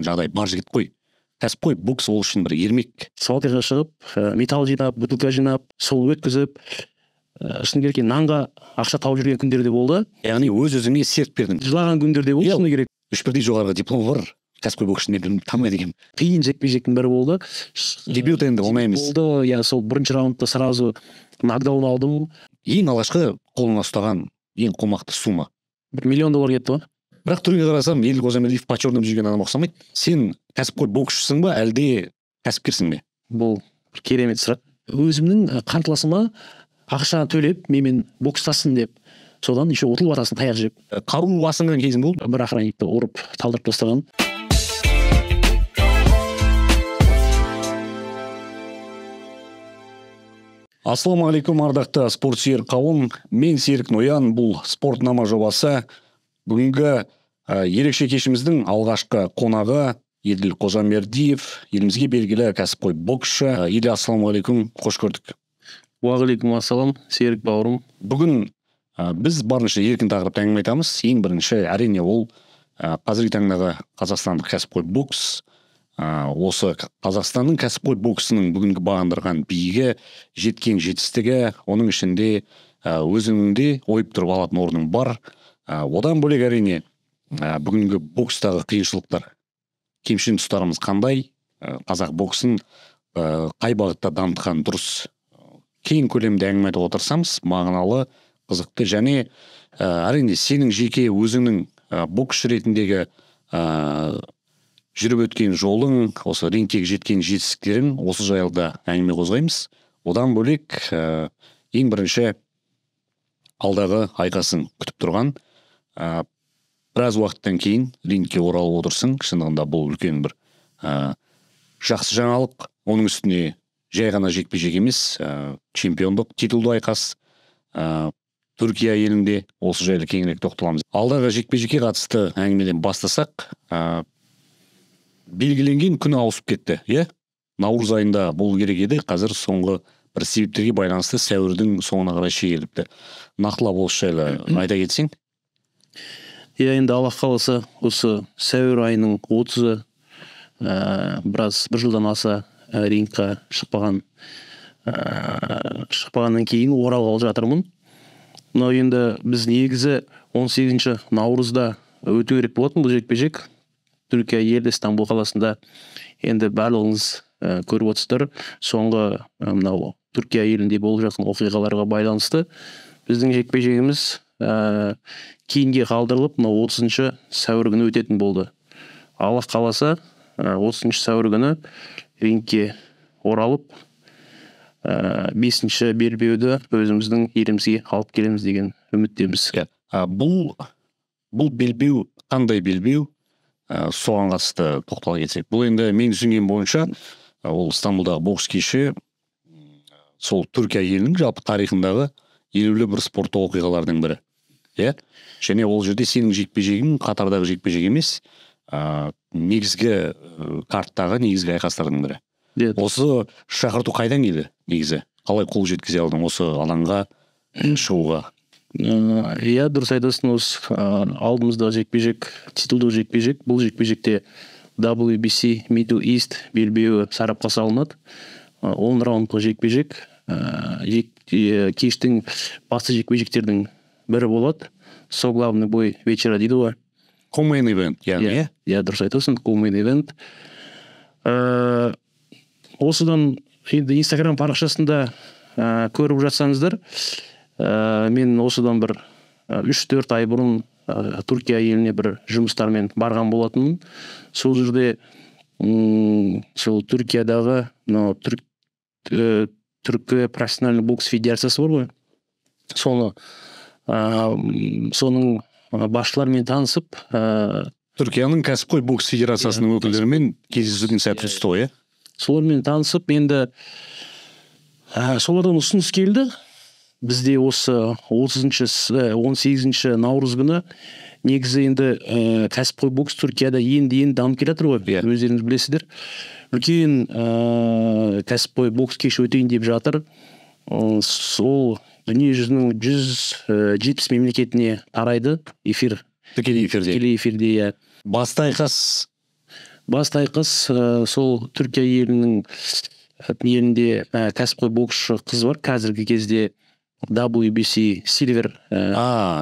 жағдай бар жігіт қой. Кәсіпқой бокс ол үшін бір ермек. Свалкаға шығып, металл жинап, бутылка жинап, сол өткізіп, шыны керек нанға ақша тауып жүрген күндер де болды. Яғни өз-өзіңе серт бердің. Жылаған күндер де болды, шыны керек. 3 бірдей жоғарғы диплом бар. Кәсіпқой боксшының танымайды екенмін. Қиын жекпе-жектің бірі болды. Дебют енді оңай емес. Болды, я сол бірінші раундта сразу нокдаун алдым. Ең алғашқы қолыңа ұстаған ең қомақты сума. $1 миллион кетті ғой. Бірақ түрге қарасам, Еділ Қожамедиев почерным жүрген адам ұқсамайды. Сен кәсіпқой боксшысың ба, әлде кәсіпкерсің бе? Бұл бір керемет сұрақ. Өзімнің қарсыласыма ақша төлеп, менімен бокстасын деп, содан еще ұтылып атасын таяқ жеп. Қару асынған кезің болды? Бір охранникті ұрып, талдырып тастаған. Ассалаумағалейкум, ардақты спортсүйер қауым. Мен Серік Ноян, бұл спортнама жобасы. Бүгінгі ерекше кешіміздің алғашқы қонағы Еділ Қожамедиев, елімізге белгілі кәсіпқой боксшы. Еділ, ассалаумағалейкум, қош көрдік. Уағалейкум ассалам, Серік бауырым. Бүгін біз барынша еркін тақырыпта әңгіме айтамыз. Ең бірінші, әрине ол қазіргі таңдағы қазақстандық кәсіпқой бокс. Осы Қазақстанның кәсіпқой боксының бүгінгі бағындырған биігі, жеткен жетістігі, оның ішінде өзіңде ойып тұрып алатын орның бар. Одан бөлек әрине бүгінгі бокстағы қиыншылықтар, кемшін тұстарымыз қандай, қазақ боксын қай бағытта дамытқан дұрыс, кең көлемде әңгіме айтып отырсамыз, мағыналы, қызықты және әрине сенің жеке өзіңнің боксшы ретіндегі жүріп өткен жолың, осы рингтегі жеткен жетістіктерің, осы жайлы әңгіме қозғаймыз. Одан бөлек ең бірінші алдағы айқасын күтіп тұрған, біраз уақыттан кейін рингке оралып отырсың. Шындығында бұл үлкен бір жақсы жаңалық. Оның үстіне жай ғана жекпе-жек емес, чемпиондық титулды айқас. Түркия елінде осы жайлы кеңірек тоқталамыз. Алдағы жекпе-жекке қатысты әңгімеден бастасақ, белгіленген күні ауысып кетті, иә? Наурыз айында болу керек еді, қазір соңғы бір себептерге байланысты сәуірдің соңына қарай шегеріліпті. Нақтылап осы жайлы айта кетсең? Иә, енді Аллах қаласа осы сәуір айының 30-ы бір жылдан аса рингқа шықпағаннан кейін оралғалы жатырмын. Но енді біз негізі 18 наурызда өту керек болатын бұл жекпе-жек. Түркия елі Стамбул қаласында. Енді барлығыңыз көріп отырсыздар, соңғы мынау Түркия елінде болып жатқан оқиғаларға байланысты біздің жекпе-жегіміз кейінге қалдырылып, мынау 30 сәуір күні өтетін болды. Аллах қаласа 30 сәуір күні рингке оралып, 5-ші белбеуді өзіміздің елімізге алып келеміз деген үміттеміз. Бұл белбеу қандай белбеу? Соған қатысты тоқтала кетсек. Бұл енді мен түсінген бойынша, ол Стамбулдағы бокс кеші сол Түркия елінің жалпы тарихындағы елеулі бір спорттық оқиғалардың бірі. Және ол жерде сенің жекпе-жегің қатардағы жекпе-жек емес, негізгі карттағы негізгі айқастардың бірі. Осы шақырту қайдан келді негізі? Қалай қол жеткізе алдың осы алаңға шығуға? Иә, дұрыс айтасың, осы алдымыздағы жекпе-жек, титулдық жекпе-жек. Бұл жекпе-жекте WBC Middle East белбеуі сарапқа салынады. 10 раундтық жекпе-жек. Кештің басты жекпе-жектердің бірі болады. Со главный бой вечера дейді ғой. Co-main event, яғни? Иә, дұрыс айтасың, co-main event. Осыдан енді Instagram парақшасында көріп жатсаңыздар, мен осыдан бір 3-4 ай бұрын Түркия еліне бір жұмыстармен барған болатынмын. Сол жерде сол Түркиядағы Түркі профессиональный бокс федерациясы бар ғой. Соның басшыларымен танысып, Түркияның кәсіпқой бокс федерациясының өкілдерімен кездесудің сәті түсті ғой, солармен танысып, енді солардан ұсыныс келді. Бізде осы 18 наурыз күні негізі енді кәсіпқой бокс Түркияда енді дамып келе жатыр ғой, өздеріңіз білесіздер. Үлкен кәсіпқой бокс кеші өтейін деп жатыр. Сол дүниежүзінің 170 мемлекетіне тарайды эфир. Тікелей эфирде. Басты айқас басты айқас сол Түркия елінде кәсіпқой боксшы қыз бар қазіргі кезде WBC Silver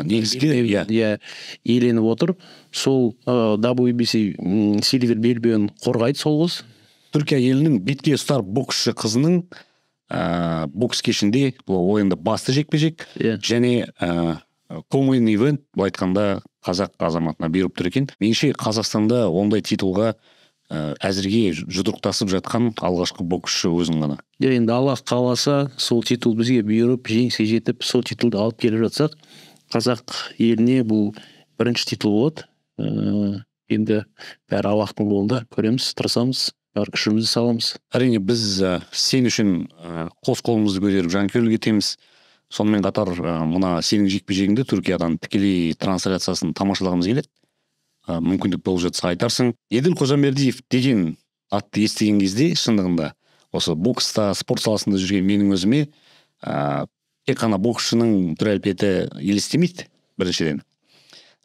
негізгі иеленіп отыр. Сол WBC Silver белбеуін қорғайды сол қыз. Түркия елінің бетке ұстар боксшы қызының бокс кешінде бұл ойында басты жекпе-жек және коммейн ивент, бұл айтқанда қазақ азаматына беріп тұр екен. Меніңше Қазақстанда ондай титулға әзірге жұдырықтасып жатқан алғашқы боксшы өзің ғана. Енді Аллах қаласа сол титул бізге бұйырып, жеңіске жетіп, сол титулды алып келіп жатсақ, қазақ еліне бұл бірінші титул болады. Енді бәрі Аллахтың қолында, көреміз, тырысамыз, бар күшімізді саламыз. Әрине біз сен үшін қос қолымызды көтеріп жанкүйерлік етеміз. Сонымен қатар мына сенің жекпе-жегіңді Түркиядан тікелей трансляциясын тамашалағымыз келеді. Мүмкіндік болып жатса айтарсың. Еділ Қожамбердиев деген атты естіген кезде шындығында осы бокста, спорт саласында жүрген менің өзіме тек қана боксшының түр әлпеті елестемейді біріншіден.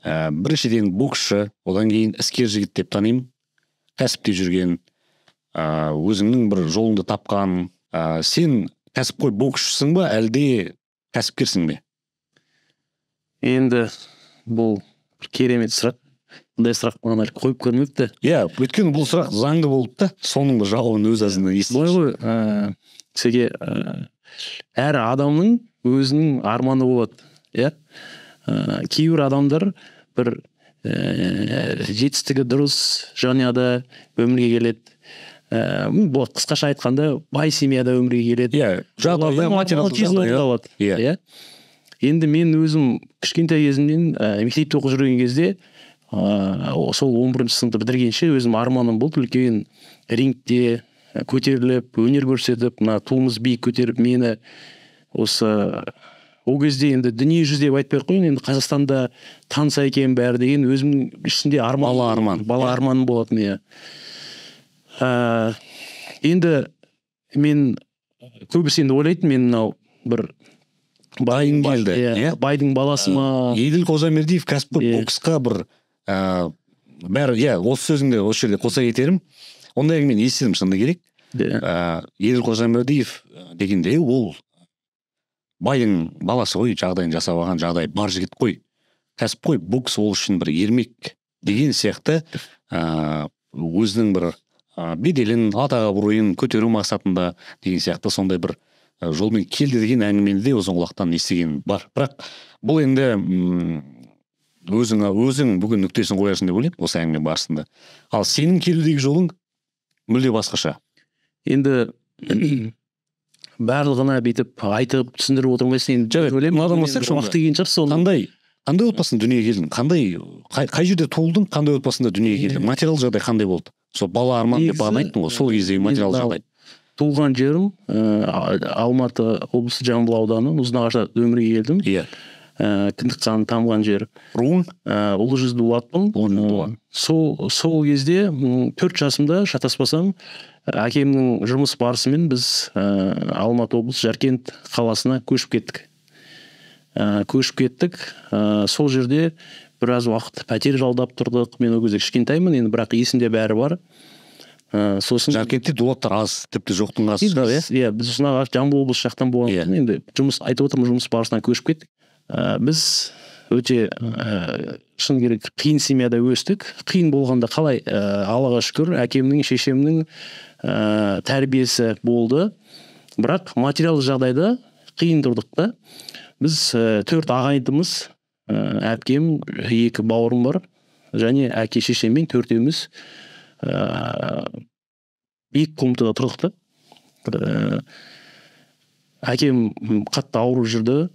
Біріншіден боксшы, одан кейін іскер жігіт деп танимын. Кәсіпте жүрген, өзіңнің бір жолыңды тапқан. Сен кәсіпқой боксшысың ба, әлде кәсіпкерсің бе? Енді бұл керемет сұрақ. Бұндай сұрақ маған әлі қойып көрмепті. Өйткені бұл сұрақ заңды болып та, соның жауабын өз азынан естейміз. Сізге әр адамның өзінің арманы болады. Кейбір адамдар бір жетістігі дұрыс жанұяда өмірге келеді. Бұл қысқаша айтқанда бай семьяда өмірге келеді. Енді мен өзім кішкентай кезімнен мектепте оқып жүрген кезде сол 11-ші сыныпты бітіргенше өзім арманым болды үлкен рингте көтеріліп, өнер көрсетіп, мына туымыз биік көтеріп, мені осы ол кезде енді дүние жүзі деп айтпай ақ қояйын, енді Қазақстанда танса екен бәрі деген өзімнің ішінде бала арманым болатын. Енді мен көбісі енді ойлайтын, мен мынау бір байдың баласы ма? Еділ Қожамбердиев кәсіпқой боксқа бір бәрі, осы сөзіңді осы жерде қоса кетерім. Ондай әңгімені естідім шынында керек. Еділ Қожамбердиев дегенде ол байдың баласы ғой, жағдайын жасап алған, жағдай бар жігіт қой. Кәсіпқой бокс ол үшін бір ермек деген сияқты өзінің бір беделін, атағы абыройын көтеру мақсатында деген сияқты сондай бір жолмен келді деген әңгімені де өзің құлақтан естіген бар. Бірақ бұл енді өзің бүгін нүктесін қоясың деп ойлаймын осы әңгіме барысында. Ал сенің келудегі жолың мүлде басқаша. Енді барлығына бүйтіп айтып түсіндіріп отырмайсың. Қандай отбасында дүниеге келдің? Қай жерде туылдың? Қандай отбасында дүниеге келдің? Материал жағдай қандай болды? Сол бала арман деп бағана айттың ғой, сол кездегі материал жағдай. Туылған жерім Алматы облысы Жамбыл ауданы Ұзынағашта өмірге келдім. Кіндік қаны тамған жер. Руың? Ұлы жүзді дулатпын. Сол кезде 4 жасымда шатаспасам, әкемнің жұмыс барысымен біз Алматы облысы Жаркент қаласына көшіп кеттік. Сол жерде біраз уақыт пәтер жалдап тұрдық. Мен ол кезде кішкентаймын, енді бірақ есімде бәрі бар. Жаркентте дулаттар аз, тіпті жоқтың аз. Біз Ұзынағаш Жамбыл облысы жақтан болған. Енді айтып отырмын, жұмыс барысынан көшіп кеттік. Біз өте шын керек қиын семьяда өстік. Қиын болғанда қалай, Аллаға шүкір, әкемнің, шешемнің тәрбиесі болды. Бірақ материал жағдайда қиын тұрдық та. Біз 4 ағайындымыз, әпкем, 2 бауырым бар, және әке шешеммен 4-еуміз екі комнатада тұрдық та. Әкем қатты ауырып жүрді.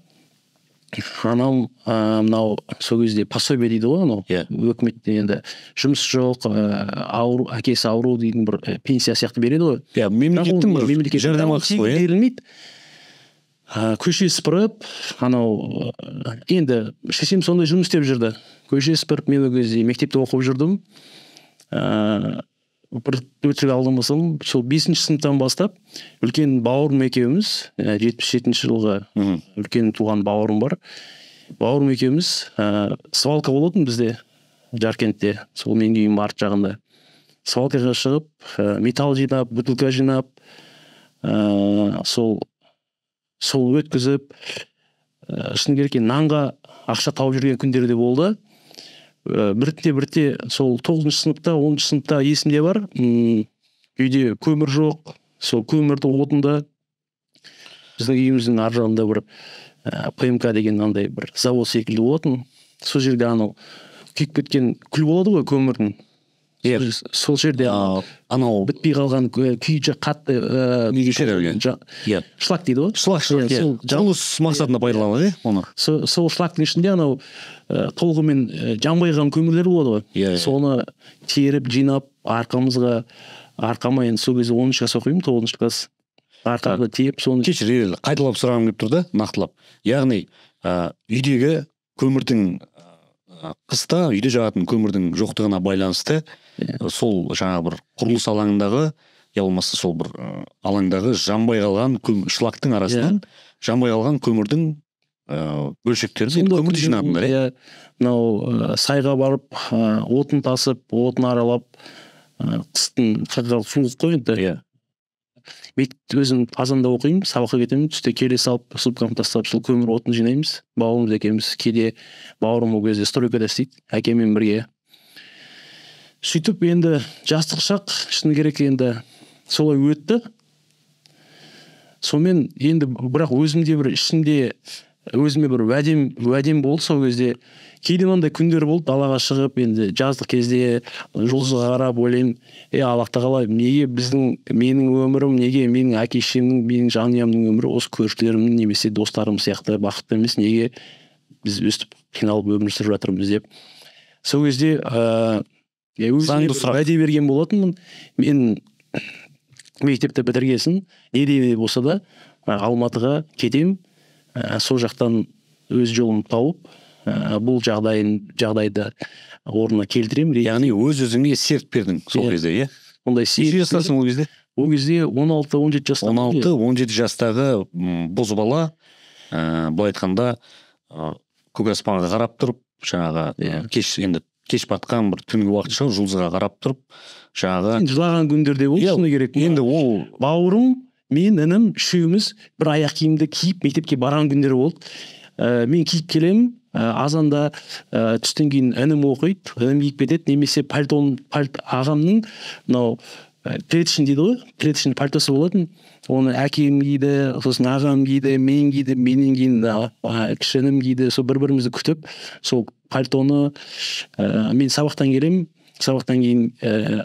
Анам мынау сол кезде пособие дейді ғой, анау өкіметте енді жұмыс жоқ, әкесі ауру дейтін бір пенсия сияқты береді ғой. Мемлекеттің бір жәрдемақысы ғой. Көше сыпырып, анау енді шешем сондай жұмыс істеп жүрді. Көше сыпырып, мен ол кезде мектепте оқып жүрдім. Бір өтірік алдырмасам, сол 5-ші сыныптан бастап үлкен бауырым екеуміз, 77-ші жылғы үлкен туған бауырым бар. Бауырым екеуміз свалка болатын бізде Жаркентте, сол менің үйім арт жағында. свалкаға шығып металл жинап, бутылка жинап, сол өткізіп, шыны керек нанға ақша тауып жүрген күндер де болды. Бірте сол 9-шы сыныпта, 10-шы сыныпта есімде бар. Үйде көмір жоқ, сол көмірді отында біздің үйіміздің ар жағында бір ПМК деген андай бір завод секілді болатын. Сол жерде анау күйіп кеткен күл болады ғой көмірдің. Сол жерде анау бітпей қалған күйі қатты шлак дейді ғой. Шлак. Құрылыс мақсатында пайдаланады оны. Сол шлактың ішінде анау толығымен жанбайған көмірлер болады ғой. Соны теріп жинап арқама енді сол кезде 10-шы класс оқимын, 9-шы класс. Арқамды тиеп соны кешір, қайталап сұрағым келіп тұрды, нақтылап. Яғни үйдегі көмірдің қыста үйде жағатын көмірдің жоқтығына байланысты сол жаңа бір құрылыс алаңындағы, я болмаса сол бір алаңдағы жанбай қалған шлактың арасынан жанбай қалған көмірдің бөлшектерін көмірді жинадыңдар. Мынау сайға барып отын тасып, отын аралап, қыстың суық қой енді. Мен өзім азанда оқимын, сабаққа кетемін, түсте келе салып, сумкамды тастап, сол көмір отын жинаймыз. Бауырымыз екеуміз, кейде бауырым ол кезде стройкада істейді, әкеммен бірге. Сөйтіп енді жастық шақ, шыны керек енді солай өтті. Сонымен енді бірақ өзімде бір ішімде өзіме бір уәдем болды сол кезде. Кейде мынандай күндер болды, далаға шығып, енді жаздық кезде жұлдызға қарап ойлаймын, Аллах тағала, неге менің өмірім, неге менің әке-шешемнің, менің жанұямның өмірі осы көршілерімнің немесе достарым сияқты бақытты емес, неге біз өстіп қиналып өмір сүріп жатырмыз деп. Сол кезде өзіме уәде берген болатынмын. Мен мектепті бітіргесін, не де болса да Алматыға кетем, сол жақтан өз жолымды тауып, бұл жағдайды орнына келтіремін. Яғни өз-өзіңе серт бердің сол кезде, Ондай серт. ол кезде? Ол кезде 16-17 жастағы. 16-17 жастағы бозбала, былай айтқанда көк аспанға қарап тұрып, жаңағы кеш батқан бір түнгі уақыт шығып, жұлдызға қарап тұрып, жаңағы жылаған күндерде болды, шыны керек. Енді ол бауырым, мен, інім, үшеуміз бір аяқ киімді киіп мектепке барған күндер болды. Мен киіп келемін, азанда түстен кейін інім оқиды, інім киіп кетеді, немесе ағамның мынау плетшін дейді ғой, плетшін пальтосы болатын, оны әкем киді, сосын ағам киді, мен киді, менен кейін кішінім киді, сол бір-бірімізді күтіп, сол пальтоны мен сабақтан келемін, сабақтан кейін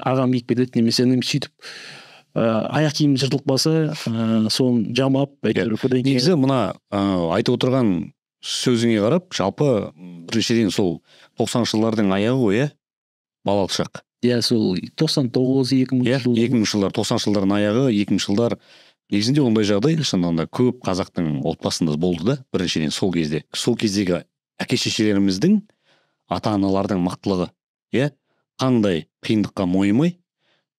ағам киіп кетеді, немесе інім сөйтіп аяқ киім жыртылып қалса, соны жамап, негізі мына айтып отырған сөзіңе қарап, жалпы біріншіден сол 90-шы жылдардың аяғы ғой, балалық шақ. Сол 99-2000 жылдар, 90-шы жылдардың аяғы, 2000 жылдар негізінде ондай жағдай шынында көп қазақтың отбасында болды да, біріншіден сол кезде. Сол кездегі әке-шешелеріміздің, ата-аналардың мықтылығы, қандай қиындыққа мойымай,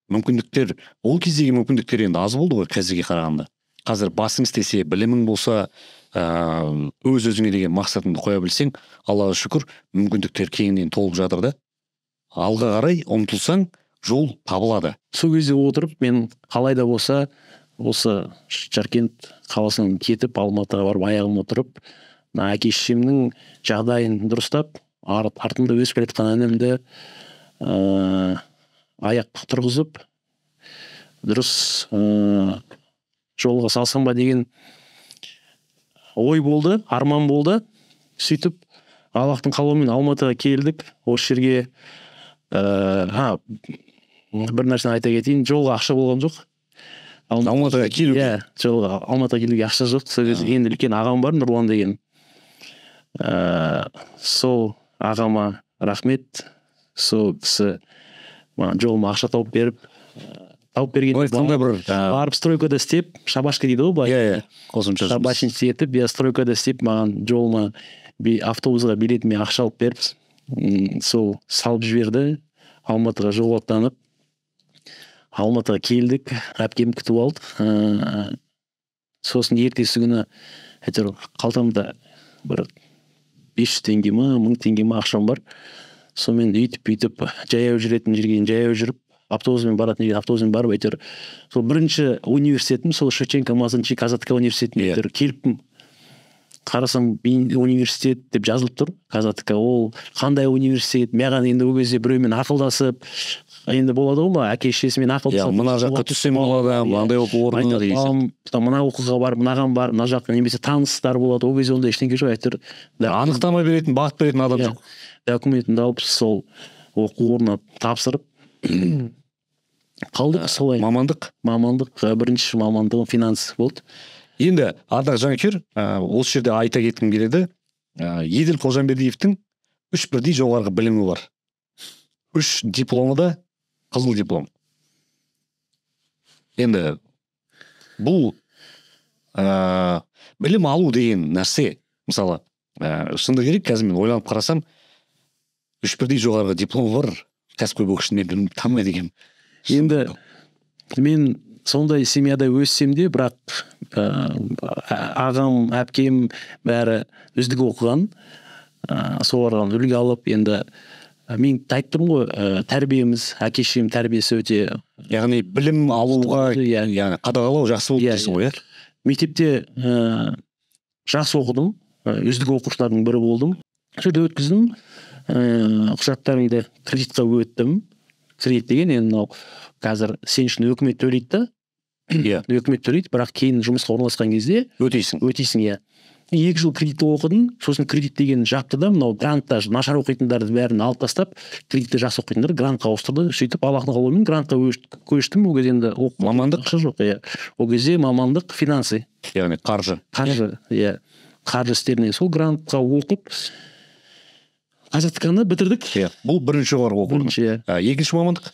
мүмкіндіктер, ол кездегі мүмкіндіктер енді аз болды ғой қазірге қарағанда. Қазір басың істесе, білімің болса, өз-өзіңе деген мақсатыңды қоя білсең, Аллаға шүкір, мүмкіндіктер кеңінен толып жатыр да. Алға қарай ұмтылсаң, жол табылады. Сол кезде отырып, мен қалай да болса, осы Жаркент қаласынан кетіп, Алматыға барып, аяғыма тұрып, әке-шешемнің жағдайын дұрыстап, артымда өсіп келе жатқан інімді аяқ тұрғызып, дұрыс жолға салсам ба деген ой болды, арман болды. Сөйтіп, Аллахтың қалауымен Алматыға келдік. Осы жерге бір нәрсені айта кетейін, жолға ақша болған жоқ. Алматыға келуге? Жолға Алматыға келуге ақша жоқ. Енді үлкен ағам бар, Нұрлан деген. Сол ағама рахмет. Сол кісі жолыма ақша тауып беріп, барып стройкада істеп, шабашка дейді ғой былай. Шабашинцы етіп, стройкада істеп, маған жолыма автобусға билетіме ақша алып беріп, сол салып жіберді. Алматыға жол аттанып, Алматыға келдік, әпкем күтіп алды. Сосын ертесі күні қалтамда бір 500 теңге ма, 1000 теңге ма ақшам бар. Сонымен үйтіп жаяу жүретін жерге жаяу жүріп, автобуспен баратын егер автобуспен барып әйтеуір сол бірінші университетім сол Шевченко Мазанчи КЗТК университетіне әйтеуір келіппін. Қарасам университет деп жазылып тұр КЗТК. Ол қандай университет? Маған енді ол кезде біреумен ақылдасып, енді болады ғой, әке шешесімен ақылдасып. Мына жаққа түссем болады, мынандай оқу орнына дейсің. Мына оқуға бар, мынаған бар, мына жаққа немесе таныстар болады. Ол кезде ондай ештеңе жоқ, әйтеуір. Анықтама беретін, бағыт беретін адам жоқ. Документімді алып сол оқу орнына тапсырып қалдық солай. Мамандық Бірінші мамандығым финанс болды. Енді ардақ жанкүйер, осы жерде айта кеткім келеді. Еділ Қожамбердиевтің 3 бірдей жоғарғы білімі бар. 3 дипломы да қызыл диплом. Енді бұл білім алу деген нәрсе, мысалы, шыны керек, қазір мен ойланып қарасам, 3 бірдей жоғарғы дипломы бар кәсіпқой боксшыны мен танымайды екенмін. Енді мен сондай семьяда өссем де, бірақ ағам, әпкем бәрі үздік оқыған, солардан үлгі алып, енді мен айтып тұрмын ғой, тәрбиеміз, әке шешем тәрбиесі өте, яғни білім алуға қадағалау жақсы болды дейсің ғой. Мектепте жақсы оқыдым, үздік оқушылардың бірі болдым. Сөйте өткіздім, құжаттарымды кредитқа өттім. Кредит деген енді қазір сен үшін өкімет төлейді да. Өкімет төлейді, бірақ кейін жұмысқа орналасқан кезде өтейсің. 2 жыл кредитті оқыдым, сосын кредит деген жапты да, мынау грантта нашар оқитындарды бәрін алып тастап, кредитті жақсы оқитындар грантқа ауыстырды. Сөйтіп Аллахтың қалауымен грантқа көштім. Ол кезде енді мамандық ақша жоқ. Ол кезде мамандық финансы. Яғни қаржы. Қаржы істеріне сол грантқа оқып КЗТКны бітірдік. Бұл бірінші жоғарғы оқу орны. Екінші мамандық?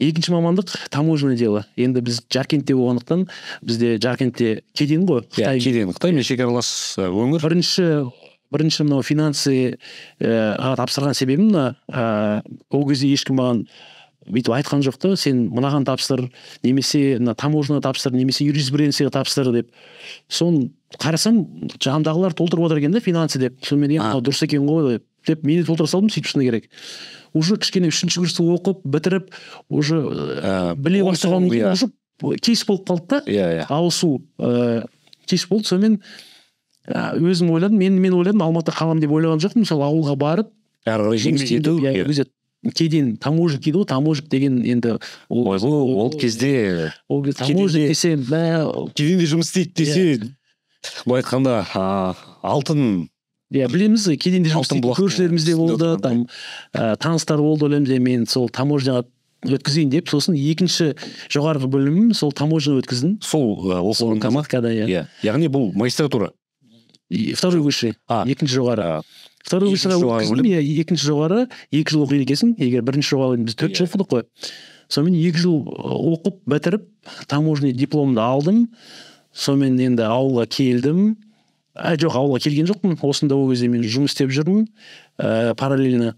Екінші мамандық таможенное дело. Енді біз Жаркентте болғандықтан, бізде Жаркентте кеден ғой. Қытай мен шекаралас өңір. Бірінші мынау финансы тапсырған себебім, ол кезде ешкім маған бүйтіп айтқан жоқ та, сен мынаған тапсыр, немесе таможняға тапсыр, немесе юриспруденцияға тапсыр деп. Соны қарасам, жанымдағылар толтырып отыр екен да, финансы деп. Сонымен дұрыс екен ғой деп мені толтыра салдым, сөйтіп шыны керек. Уже кішкене 3-ші курсты оқып, бітіріп, уже біле бастаған уже кейс болып қалды да, ауысу кейс болды. Сонымен өзім ойладым, мен ойладым, Алматы қалам деп ойлаған жоқпын. Мысалы ауылға барып, кеден таможник дейді ғой, таможник деген енді ол кезде таможник десе, кеденде жұмыс істейді десе, былай айтқанда алтын. Білеміз, кеденде жұмыс істейді, көршілерімізде болды, таныстар болды, ойлаймыз, мен сол таможняға өткізейін деп, сосын екінші жоғарғы бөлімім сол таможня өткіздім. Сол оқу орнында ма? Яғни бұл магистратура. Второй высший, екінші жоғары. Второй высшийға өткіздім, екінші жоғары, 2 жыл оқиды екенсің, егер бірінші жоғары біз 4 жыл оқыдық қой. Сонымен 2 жыл оқып, бітіріп, таможня дипломды алдым. Сонымен енді ауылға келдім. Жоқ, ауылға келген жоқпын. Осында ол кезде мен жұмыс істеп жүрмін, параллельно.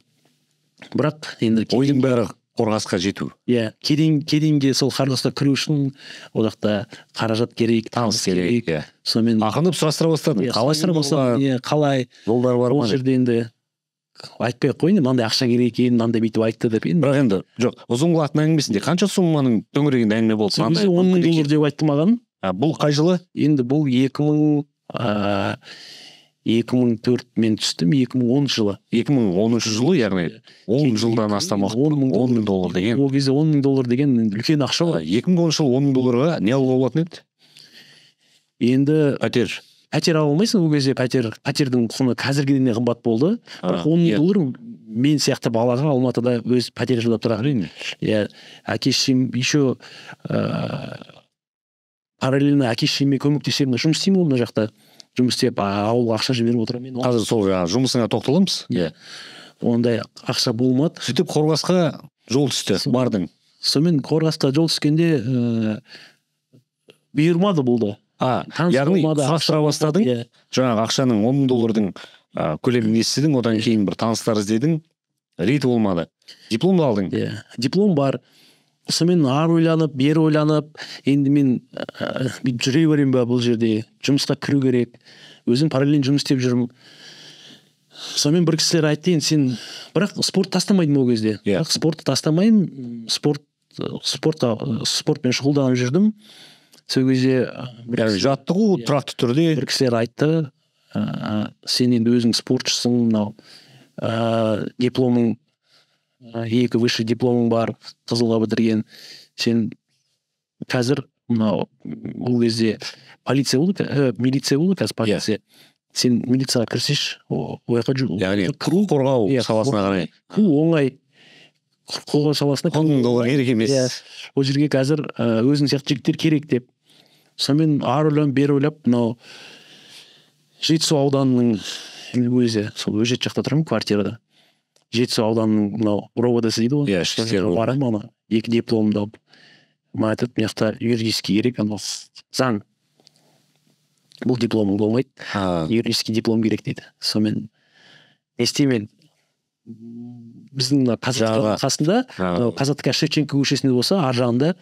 Бірақ енді ойдың бәрі Қорғасқа жету. Кеденге сол қарғысқа кіру үшін одақта қаражат керек, таныс керек. Сонымен ақынып сұрастыра бастадым. Қалай жолдар бар ма? Ол жерде енді айтпай ақ қойын, мынандай ақша керек екен, мынандай бүйтіп айтты деп. Бірақ енді жоқ, ұзын қылатын әңгімесінде қанша сумманың төңірегінде әңгіме болды? $10 000 деп айтты маған. Бұл қай жылы? Енді бұл 2004 мен түстім, 2010 жылы. 2010 жылы, яғни 10 жылдан астам уақыт. $10 000 деген. Ол кезде $10 000 деген үлкен ақша ғой. 2010 жылы $10 000-ға не алуға болатын еді? Енді пәтер ала алмайсың, ол кезде пәтердің құны қазіргіден де қымбат болды. Бірақ $10 000 мен сияқты балаға Алматыда өз пәтер жалдап тұрады. Әке шешем еще параллельно әке шешеме көмектесемін, жұмыс істеймін мына жақта. Жұмыс істеп, ауылға ақша жіберіп отырамын. Қазір сол жұмысыңа тоқталамыз? Ондай ақша болмады. Сөйтіп Қорғасқа жол түсті, бардың. Сонымен Қорғасқа жол түскенде бұйырмады болды. Яғни сұрастыра бастадың, жаңағы ақшаның $10 000 көлемін естідің, одан кейін бір таныстар іздедің, реті болмады. Дипломды алдың? Диплом бар. Сонымен ар ойланып, бер ойланып, енді мен жүре берем ба бұл жерде, жұмысқа кіру керек, өзім параллельно жұмыс істеп жүрмін. Сонымен бір кісілер айтты, сен бірақ спорт тастамайдым ол кезде. Спортты тастамайым, спорт спортпен шұғылданып жүрдім. Сол кезде яғни жаттығу тұрақты түрде. бір кісілер айтты, сен енді өзің спортшысың, мынау дипломың, 2 высший дипломың бар, Қызылға бітірген. Сен қазір мынау ол кезде полиция болды, милиция болды, қазір полиция. Сен милицияға кірсеш, яғни құқық қорғау саласына қарай. Оңай. Құқық қорғау саласына $10,000 керек емес. Ол жерге қазір өзің сияқты жігіттер керек деп. Сонымен ары ойлап, бері ойлап, мынау Жетісу ауданының өзі, сол Өжет жақта тұрамын, квартирада. Жетісу ауданының мынау РОВД-сі дейді ғой. Иә, ішкі істер органы. Барамын, ана 2 дипломымды алып. Маған айтады, мына жақта юридический керек, анау заң. Бұл дипломың болмайды. Юридический диплом керек дейді. Сонымен не істеймін? Біздің қасында Қазатка Шевченко көшесінде болса, ар жағында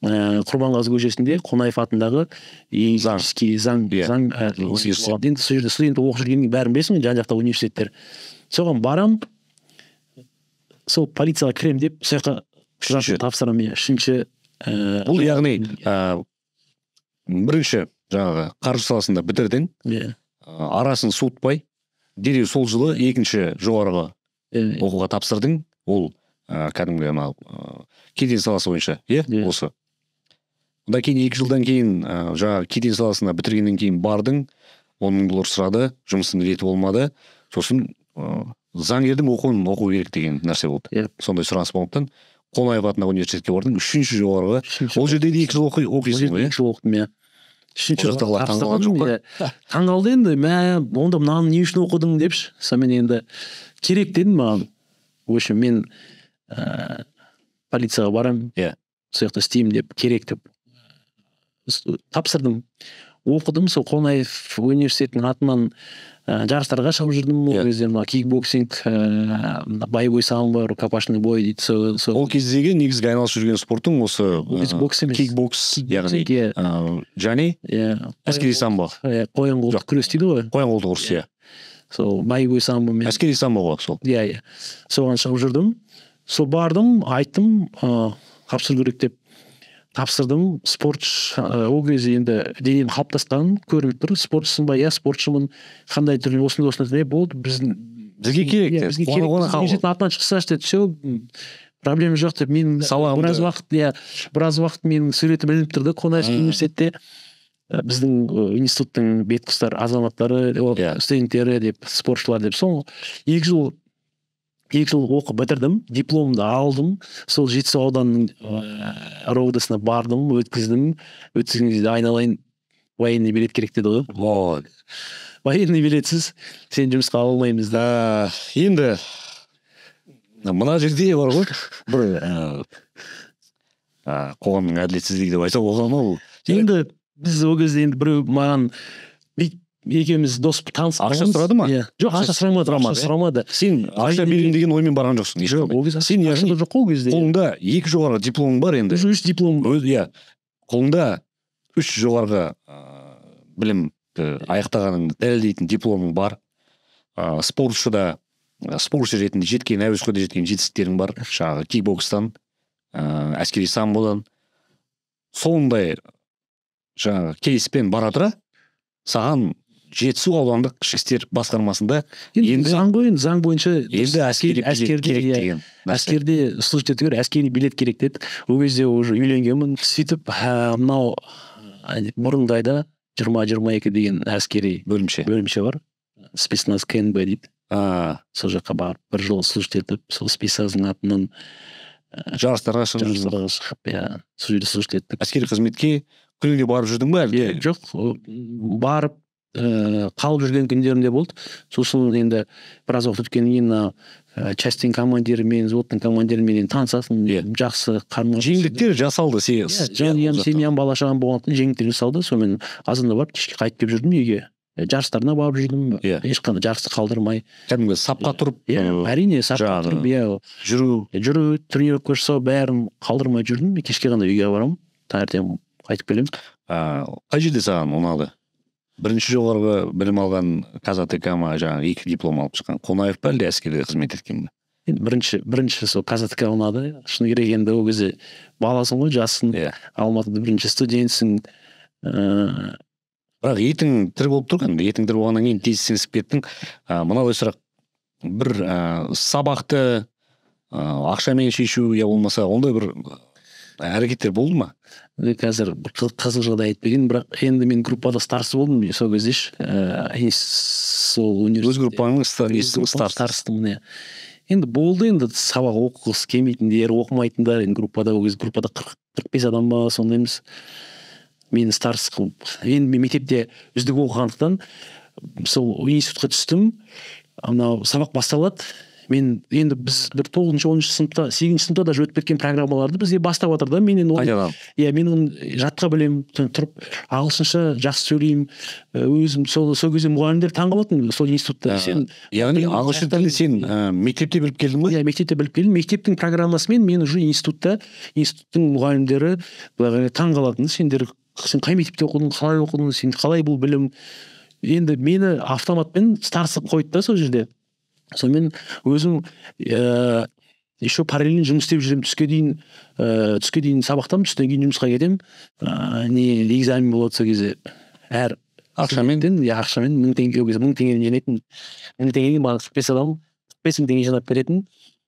Құрбанғазы көшесінде Қонаев атындағы юридический заң. Енді сол жерде студент оқып жүргеннің бәрін білесің, жан жақта университеттер. Соған барам, сол полицияға кірем деп, сол жаққа тапсырамын. Үшінші. Бұл яғни бірінші жаңағы қаржы саласында бітірдің, арасын суытпай, дереу сол жылы екінші жоғарғы оқуға тапсырдың. Ол кәдімгі кеден саласы бойынша, осы. Одан кейін 2 жылдан кейін жаңағы кеден саласына бітіргеннен кейін бардың, $10,000 сұрады, жұмыстың реті болмады. Сосын заңгердің оқуын оқу керек деген нәрсе болды. Сондай сұраныс болғандықтан Қонаев атындағы университетке бардың, 3-ші жоғарғы. Ол жерде 2 жыл оқисың ғой. 2 жыл оқыдым, иә. 3-ші жылға тапсырдым. Таңғалды енді, онда мынаны не үшін оқыдың депші. Сонымен енді керек дедім маған. В общем, мен полицияға барам, сол жақта істеймін деп, керек деп тапсырдым. Оқыдым, сол Қонаев университетінің атынан жарыстарға шығып жүрдім. Ол кезде кикбоксинг, боевой самбо, рукопашный бой дейді. Ол кездегі негізгі айналысып жүрген спортың осы кикбокс, яғни және әскери самбо. Қоян қолтық күрес дейді ғой. Қоян қолтық ұрыс, иә. Сол боевой самбо мен әскери самбо ғой сол. Иә. Соған шығып жүрдім. Сол бардым, айттым, тапсыру керек деп. Тапсырдым. Спортшы, ол кезде енді денем қалыптасқан, көрініп тұр. Спортшысың ба? Иә, спортшымын. Қандай түрде осындай болды. Бізге керек. Бізге керек. Университеттің атынан шықса, все, проблема жоқ деп. Мен біраз уақыт менің суретім ілініп тұрды Қонаев университетте. Біздің институттың бетқұстар азаматтары, студенттері деп, спортшылар деп. Соң 2 жыл оқып бітірдім, дипломымды алдым. Сол Жетісу ауданының РОВД-сына бардым, өткізгенде айналайын, военный билет керек деді ғой. Военный билетсіз сен жұмысқа алмаймыз. Енді мына жерде бар ғой, бір қоғамның әділетсіздігі деп айтса болған ол. Енді біз ол кезде енді біреу маған екеуміз дос таныс. Ақша сұрады ма? Жоқ, ақша сұрамады. Сен ақша берейін деген оймен барған жоқсың. Жоқ, ол кезде ақша жоқ ол кезде. Қолыңда 2 жоғарғы дипломың бар енді. 3 диплом. Иә. Қолыңда 3 жоғарғы білім аяқтағаныңды дәлелдейтін дипломың бар. Спортшы ретінде жеткен, әуесқойда жеткен жетістіктерің бар. Жаңағы кикбокстан, әскери самбодан. Сондай жаңағы кейспен бара тұра, саған Жетісу аудандық ішкі істер басқармасында енді заң бойынша енді әскери билет керек деген. Әскерде служить етуге әскери билет керек деді. Ол кезде уже үйленгенмін. Сөйтіп, мынау Бұрындайда 20-22 деген әскери бөлімше бар. Спецназ КНБ дейді. Сол жаққа барып, 1 жыл служить етіп, сол спецназдың атынан жарыстарға шығып, сол жерде служить еттік. Әскери қызметке күнде барып жүрдің ба әлде? Жоқ, барып қалып жүрген күндерінде болды. Сосын енді біраз уақыт өткеннен кейін частьтің командирімен, взводтың командирімен танысасың, жақсы қарым-қатынас. Жеңілдіктер жасалды семьям, бала-шағам болғандықтан жеңілдіктер жасалды. Сонымен азанда барып кешке қайтып келіп жүрдім үйге. Жарыстарына барып жүрдім. Ешқандай жарысты қалдырмай. Кәдімгі сапқа тұрып, әрине сапқа тұрып, жүру, тренировка жасау бәрін қалдырмай жүрдім. Кешке ғана үйге барамын. Таңертең қайтып келемін. Қай жерде саған ұнады? Бірінші жоғарғы білім алған Казатекама жаңағы 2 диплом алып шыққан Қонаев па әлде әскерде қызмет еткен бе? енді бірінші сол казатка ұнады. Шыны керек, енді ол кезде баласың ғой, жассың, Алматыда бірінші студентсің. Бірақ етің тірі болып тұрған, етің тірі болғаннан кейін тез сіңісіп кеттің. Мынандай сұрақ, бір сабақты ақшамен шешу, я болмаса ондай бір әрекеттер болды ма? Қазір бір қызық жағдай айтпеген, бірақ енді мен группада старсы болдым сол кезде. Сол өз группаңның старсымын. Енді болды, енді сабақ оқығысы келмейтіндер, оқымайтындар, енді группада 40-45 адам ба, сондаймыз. Мені старс қылып, енді мен мектепте үздік оқығандықтан сол институтқа түстім. Анау сабақ басталады. Мен енді біз бір 9-10 сыныпта, 8 сыныпта да өтіп кеткен программаларды бізге бастап жатыр да. Мен оны жатқа білемін, тұрып ағылшынша жақсы сөйлеймін. Өзім сол кезде мұғалімдер таңғалатын сол институтта. Яғни ағылшын тілін сен мектепте біліп келдің ғой? Иә, мектепте біліп келдім. Мектептің программасымен мен уже институттың мұғалімдері таңғалатын. Сен қай мектепте оқыдың, қалай оқыдың, сен қалай бұл білім? Енді мені автоматпен старсып қойды да сол жерде. Сонымен өзім еще параллельно жұмыс істеп жүремін. Түске дейін сабақтан, түстен кейін жұмысқа кетемін. Экзамен болады сол кезде. Ақшамен? Ақшамен 1000 теңге, 1000 теңгені жинайтын. 1000 теңгеден маған 45 адам 45 теңге жинап беретін.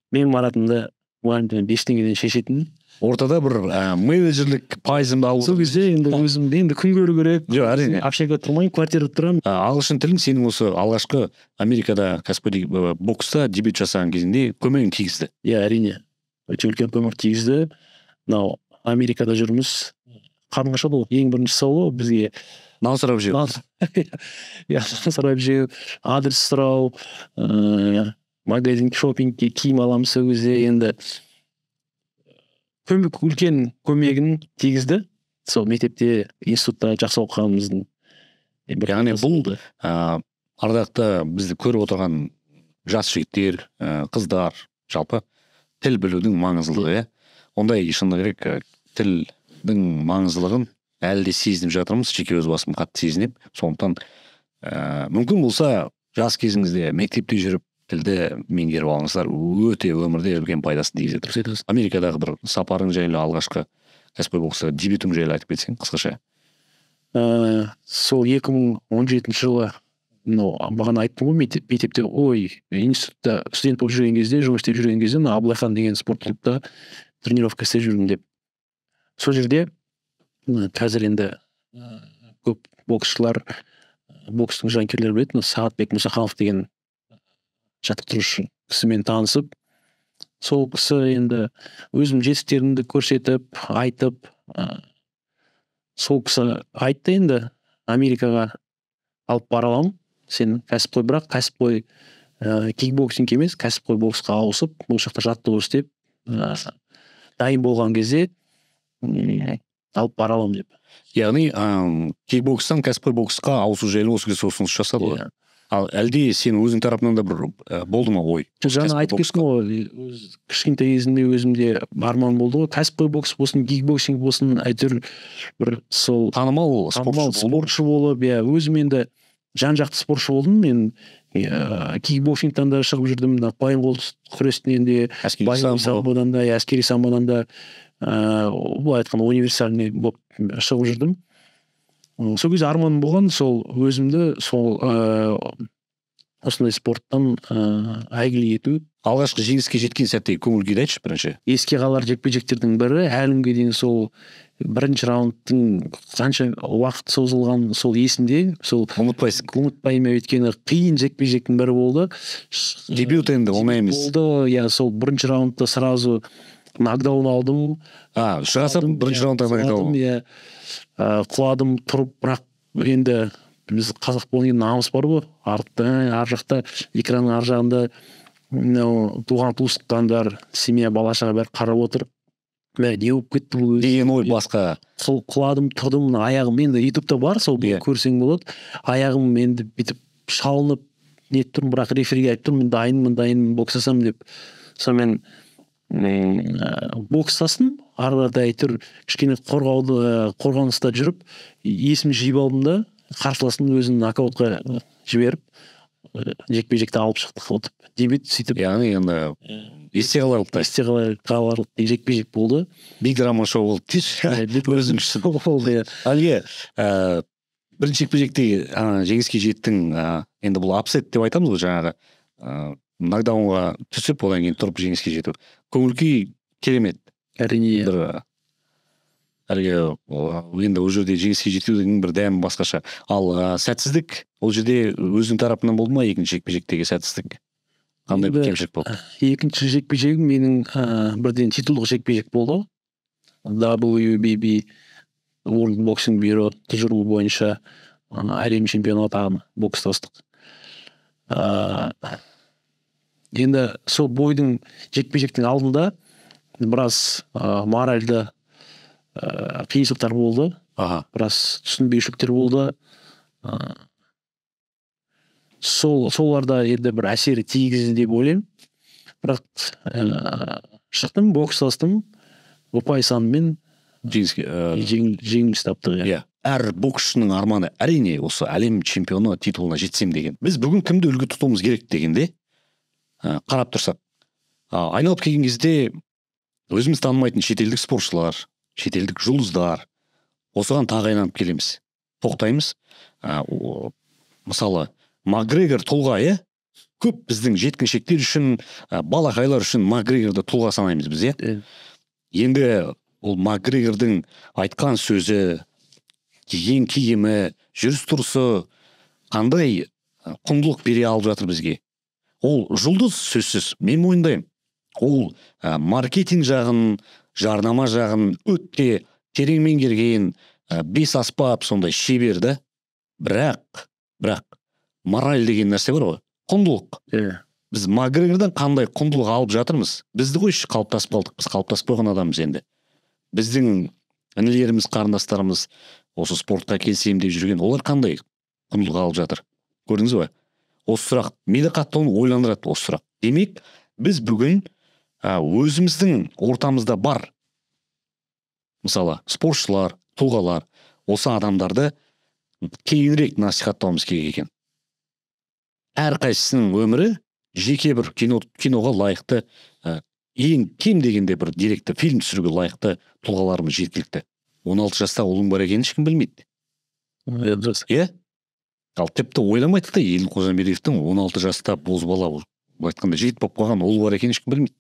Менің маратымды мұғалімден 5 теңгеден шешетін. Ортада бір менеджерлік пайызымды алу. Сол кезде енді өзім күн көру керек. Жоқ, әрине. Общагада тұрмаймын, квартирада тұрамын. Ағылшын тілін сенің осы алғашқы Америкада кәсіпқой бокста дебют жасаған кезінде көмегін тигізді. Иә, әрине. Өте үлкен көмек тигізді. Мынау Америкада жүрміз. Қарынға ол ең бірінші сауал бізге. Нан сұрап жеу. Сұрап жеу, адрес сұрау, магазин, шопингке киім аламыз сол кезде. Енді үлкен көмегін тигізді. Сол мектепте, институтта жақсы оқығанымыздың. Яғни бұл ардақты бізді көріп отырған жас жігіттер, қыздар, жалпы тіл білудің маңыздылығы. Ондай шыны керек тілдің маңыздылығын әлі де сезініп жатырмыз. Жеке өз басым қатты сезініп. Сондықтан мүмкін болса жас кезіңізде мектепте жүріп тілді меңгеріп алыңыздар, өте өмірде үлкен пайдасын тигізеді. Америкадағы бір сапарың жайлы, алғашқы кәсіпқой бокста дебютың жайлы айтып кетсең қысқаша. Сол 2017 жылы маған айттым ғой, мектепте институтта студент болып жүрген кезде, жұмыс істеп жүрген кезде Абылайхан деген спорт клубта тренировка істеп жүрдім деп. Сол жерде қазір енді көп боксшылар, бокстың жанкүйерлері біледі, Сағатбек Мұсаханов деген жаттықтырушы кісімен танысып, сол кісі енді өзім жетістіктерімді көрсетіп, айтып, сол кісі айтты, енді Америкаға алып бара аламын, сен кәсіпқой, бірақ кәсіпқой кикбоксинг емес, кәсіпқой боксқа ауысып, бұл жақта жаттығу істеп, дайын болған кезде алып бара аламын деп. Яғни кикбокстан кәсіпқой боксқа ауысу жайлы осы кезде ұсыныс жасады ғой. Ал әлде сен өзің тарапынан да бір болды ма ой? Жаңа айтып кеттім ғой, кішкентай кезімде өзімде арман болды ғой, кәсіпқой бокс болсын, кикбоксинг болсын, әйтеуір бір сол танымал спортшы болып, өзім енді жан-жақты спортшы болдым. Мен кикбоксингтан да шығып жүрдім, қойын қол күресінен де, әскери самбодан да, бұл айтқан универсальный болып шығып жүрдім. Сол кезде арманым болған, сол өзімді сол осындай спорттан әйгілі ету. Алғашқы жеңіске жеткен сәттегі көңіл күйді айтшы бірінші. Еске қалар жекпе-жектердің бірі, әлімге дейін сол бірінші раундтың қанша уақыт созылған сол есімде, сол ұмытпайсың. Ұмытпаймын, өйткені қиын жекпе-жектің бірі болды. Дебют енді оңай емес. Болды, сол бірінші раундта сразу нокдаун алдым. Шығасып бірінші раундта нокдаун. Құладым, тұрып, бірақ енді біз қазақ болған намыс бар ғой, ар жақта экранның ар жағында туған туыстықтандар, семья, бала-шаға бәрі қарап отыр. Не болып кетті бұл деген ой басқа. Сол құладым, тұрдым, аяғым енді ютубта бар, сол көрсең болады. Аяғым енді бүйтіп шалынып нетіп тұрмын, бірақ рефериге айтып тұрмын, мен дайынмын боксасам деп. Сонымен бокстасын, арада әйтеуір кішкене қорғаныста жүріп, есімді жиып алдым да, қарсыласым өзін нокаутқа жіберіп, жекпе жекті алып шықтық вот дебют сөйтіп яғни енді есте қаларлықтай есте қаларлық жекпе жек болды. биг драма шоу болды дейші өзің үшін болды иә. әлгі бірінші жекпе жекте жеңіске жеттің, енді бұл апсет деп айтамыз ғой, жаңағы нокдаунға түсіп одан кейін тұрып жеңіске жету, көңіл күй керемет. Әрине бір әлгі енді ол жерде жеңіске жетудің бір дәмі басқаша. Ал сәтсіздік ол жерде өзің тарапынан болды ма? Екінші жекпе жектегі сәтсіздік қандай бір кемшілік болды? Екінші жекпе жегім менің бірден титулдық жекпе жек болды. WBB World Boxing Bureau тұжырымы бойынша әлем чемпионы атағын бокстастық. Енді сол бойдың жекпе жектің алдында біраз моральды қиыншылықтар болды. Біраз түсінбеушіліктер болды. Соларда енді бір әсері тигізді деп ойлаймын. Бірақ шықтым, бокстастым, ұпай санымен жеңіліс таптық. Әр боксшының арманы әрине осы әлем чемпионы титулына жетсем деген. Біз бүгін кімді үлгі тұтуымыз керек дегенде қарап тұрсақ, айналып келген кезде өзіміз танымайтын шетелдік спортшылар, шетелдік жұлдыздар осыған тағайынданып келеміз, тоқтаймыз. Мысалы Макгрегор тұлға, көп біздің жеткіншектер үшін, балақайлар үшін Макгрегорды тұлға санаймыз біз, енді ол Макгрегордың айтқан сөзі, киген киімі, жүріс тұрысы қандай құндылық бере алып жатыр бізге. Ол жұлдыз сөзсіз, мен мойындаймын. Ол маркетинг жағын, жарнама жағын өте терең меңгерген, бес аспап сондай шеберді. Бірақ мораль деген нәрсе бар ғой, құндылық. Біз Макгрегордан қандай құндылық алып жатырмыз? Бізді қойшы қалыптасып қалдық, біз қалыптасып қойған адамбыз енді. Біздің інілеріміз, қарындастарымыз осы спортқа келсем деп жүрген, олар қандай құндылық алып жатыр? Көрдіңіз бе? Осы сұрақ мені қатты ойландырады, осы сұрақ. Демек, біз бүгін өзіміздің ортамызда бар, мысалы, спортшылар, тұлғалар, осы адамдарды кеңірек насихаттауымыз керек екен. Әрқайсысының өмірі жеке бір киноға лайықты, ең кем дегенде бір деректі фильм түсіруге лайықты тұлғаларымыз жеткілікті. 16 жаста ұлың бар екенін ешкім білмейді. Ал тіпті ойламайды да, Елін Қожамбердиевтің 16 жаста бозбала, айтқанда жетіп болып қалған ұлы бар екенін ешкім білмейді.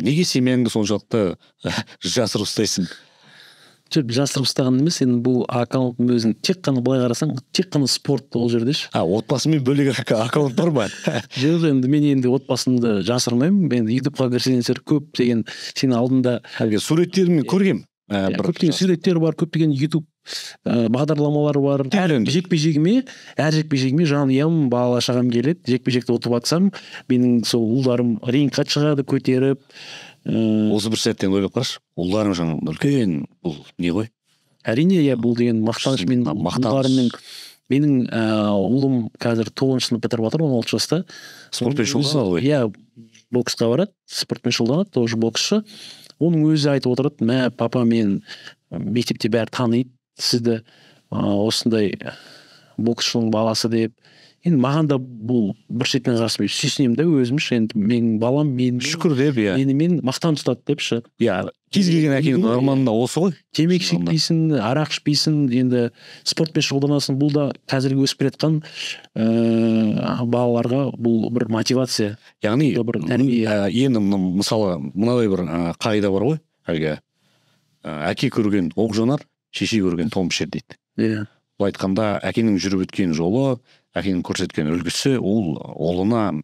Неге семьяңды соншалықты жасырып ұстайсың? Жасырып ұстаған емес, енді бұл аккаунттың өзін тек қана былай қарасаң, тек қана спорт ол жердеш. Отбасымен бөлек аккаунт бар ма? Жоқ, енді мен енді отбасымды жасырмаймын. Мен ютубқа кірсеңіздер көп деген сенің алдында суреттерін көргем. Көптеген суреттер бар, көптеген ютуб бағдарламалар бар. Әр жекпе жегіме жанұям, бала шағам келеді. Жекпе жекті отырып атсам, менің сол ұлдарым рингқа шығады көтеріп. Осы бір сәттен ойлап қарашы, ұлдарың жаңа үлкен, бұл не ғой? Әрине, бұл деген мақтаныш. Менің ұлым қазір 9 сынып бітіріп жатыр, 16 жаста. Спортпен шұғылданады ғой? Боксқа барады, спортпен шұғылданады, тоже боксшы. Оның өзі айтып отырады, папа, мен мектепте бәрі таниды сізді, осындай боксшының баласы деп. Енді маған да бұл бір шетпен қарасымен сүйсінемін де өзімше, енді менің балам шүкір деп, мен мақтан тұтады депші. Кез келген әкенің арманында осы ғой. Темекі шекпейсің, арақ ішпейсің, енді спортпен шұғылданасың. Бұл да қазіргі өсіп жатқан балаларға бұл бір мотивация. Яғни енді мысалы мынадай бір қағида бар ғой, әлгі әке көрген оқ жонар, шеше көрген том пішер дейді. Бұл айтқанда әкенің жүріп өткен жолы, әкенің көрсеткен үлгісі, ол ұлына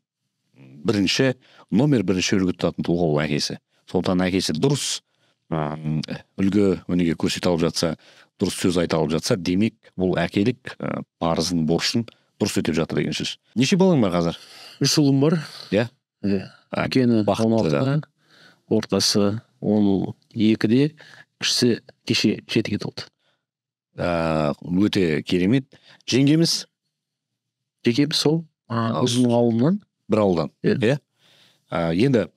номер бірінші үлгі тұтатын тұлға ол әкесі. Сондықтан әкесі дұрыс үлгі өнеге көрсете алып жатса, дұрыс сөз айта алып жатса, демек бұл әкелік парызын, борышын дұрыс өтеп жатыр деген сөз. Неше балаң бар қазір? 3 ұлым бар. Үлкені 16-да, ортасы 12-де, кішісі кеше 7-ге толды. Өте керемет. Жеңгеміз? Жеңгеміз сол, өзінің ауылынан. Бір ауылдан. Енді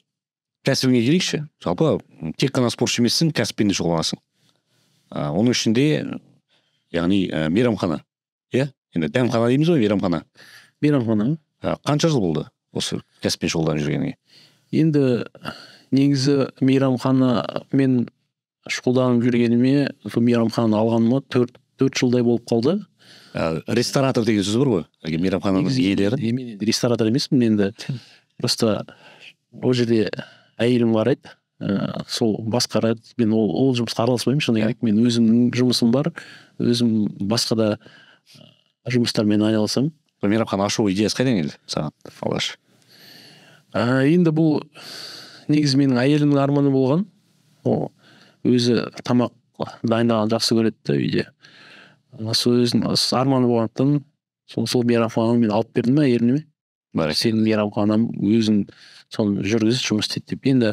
кәсібіңе келейікші. Жалпы тек қана спортшы емессің, кәсіппен де шұғылданасың. Оның ішінде, яғни мейрамхана. Енді дәмхана дейміз ғой, мейрамхана. мейрамхана. Қанша жыл болды осы кәсіппен шұғылданып жүргеніңе? Енді негізі мейрамхана мен шұғылданып жүргеніме, сол мейрамхананы алғаныма 4 жылдай болып қалды. Ресторатор деген сөз бар ғой, мейрамхананың иелері. Мен ресторатор емеспін, енді просто ол жерде әйелім қарайды, сол басқарады. Мен ол жұмысқа араласпаймын, шыны керек. Мен өзімнің жұмысым бар, өзім басқа да жұмыстармен айналысамын. Мейрамхана ашу идеясы қайдан келді саған алғаш? Енді бұл негізі менің әйелімнің арманы болған. Ол өзі тамақ дайындағанды жақсы көреді де үйде. Сол өзінің арманы болғандықтан сол мейрамхананы мен алып бердім әйеліме. Сенің мейрамханаң өзің соны жүргіз, жұмыс істейді деп. Енді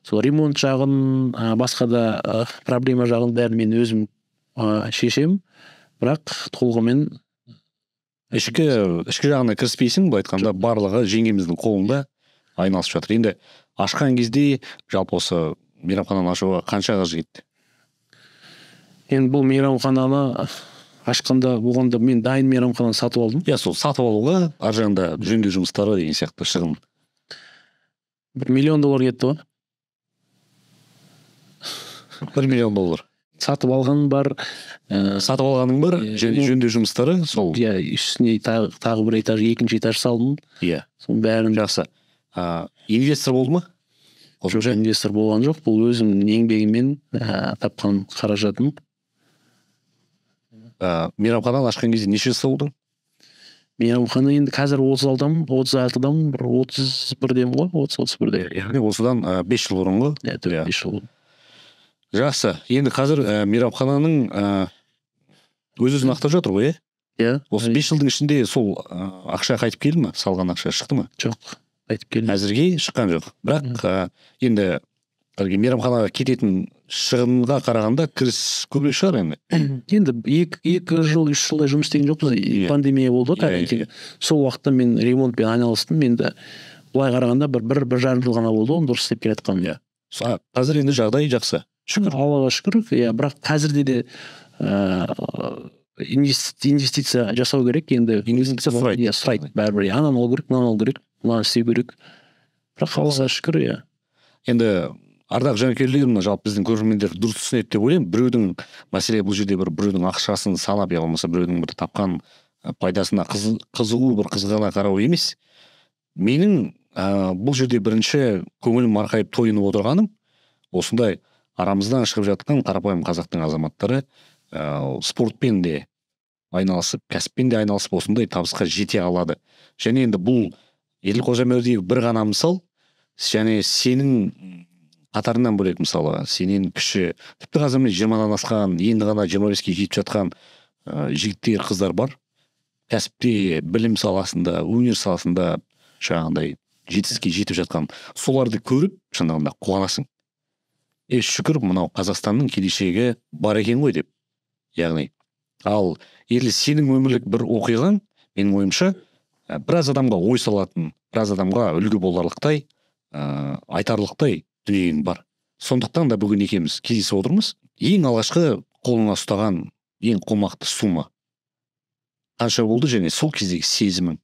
сол ремонт жағын, басқа да проблема жағын бәрін мен өзім шешемін, бірақ толығымен ішкі жағына кіріспейсің, былай айтқанда барлығы жеңгеміздің қолында айналысып жатыр. Енді ашқан кезде жалпы осы мейрамхананы ашуға қанша қаржы кетті? Енді бұл мейрамхананы ашқанда болғанда мен дайын мейрамхананы сатып алдым. Сол сатып алуға ар жағында жөндеу жұмыстары деген сияқты шығын. $1 миллион кетті ғой. $1 миллион. Сатып алғаның бар, жөндеу жұмыстары сол. Үстіне тағы бір этаж, екінші этаж салдым. Соның бәрін. Жақсы. Инвестор болды ма? Жоқ, инвестор болған жоқ. Бұл өзімнің еңбегіммен тапқан қаражатым. Мейрамхананы ашқан кезде неше жастағы болдың? Мейрамхана енді қазір 36-дамын, 36-дамын, 31-демін ғой, 30-31-де. Яғни осыдан 5 жыл бұрын ғой? 5 жыл. Жақсы. Енді қазір мейрамхананың өз-өзін ақтап жатыр ғой, Осы 5 жылдың ішінде сол ақша қайтып келді ме? Салған ақша шықты ма? Жоқ, қайтып келді. Әзірге шыққан жоқ. Бірақ енді мейрамханаға кететін шығынға қарағанда кіріс көбірек шығар енді. Енді 2 жыл, 3 жылдай жұмыс істеген жоқпыз. Пандемия болды. Сол уақытта мен ремонтпен айналыстым. Енді былай қарағанда бір жарым жыл ғана болды, оны дұрыс істеп келе жатқаным. Қазір енді жағдай жақсы. Шүкір, Аллаға шүкір. Бірақ қазірде де инвестиция жасау керек. Енді инвестиция сұрайды бәрібір. Ананы алу керек, мынаны алу керек, мынаны істеу керек. Бірақ Аллаға шүкір. Енді ардақ жанкүйерлер, жалпы біздің көрермендер дұрыс түсінеді деп ойлаймын. Біреудің мәселе бұл жерде біреудің ақшасын санап, я болмаса біреудің бір тапқан пайдасына қызығу, бір қызғана қарау емес. Менің бұл жерде бірінші көңілім марқайып тойынып отырғаным, осындай арамыздан шығып жатқан қарапайым қазақтың азаматтары спортпен де айналысып, кәсіппен де айналысып, осындай табысқа жете алады. Және енді бұл Еділ Қожамөрдиев бір ғана мысал, және сенің қатарынан бөлек, мысалы, сенен кіші, тіпті қазір 20-дан асқан, енді ғана 25-ке жетіп жатқан жігіттер, қыздар бар. Кәсіпте, білім саласында, өнер саласында жаңағындай жетістікке жетіп жатқан. Соларды көріп, шындығында қуанасың. Шүкір, мынау Қазақстанның келешегі бар екен ғой деп. Яғни, ал ерлі сенің өмірлік бір оқиғаң, менің ойымша, біраз адамға ой салатын, біраз адамға үлгі боларлықтай, айтарлықтай дүниең бар. Сондықтан да бүгін екеуміз кездесіп отырмыз. Ең алғашқы қолыңа ұстаған ең қомақты сума қанша болды, және сол кездегі сезімің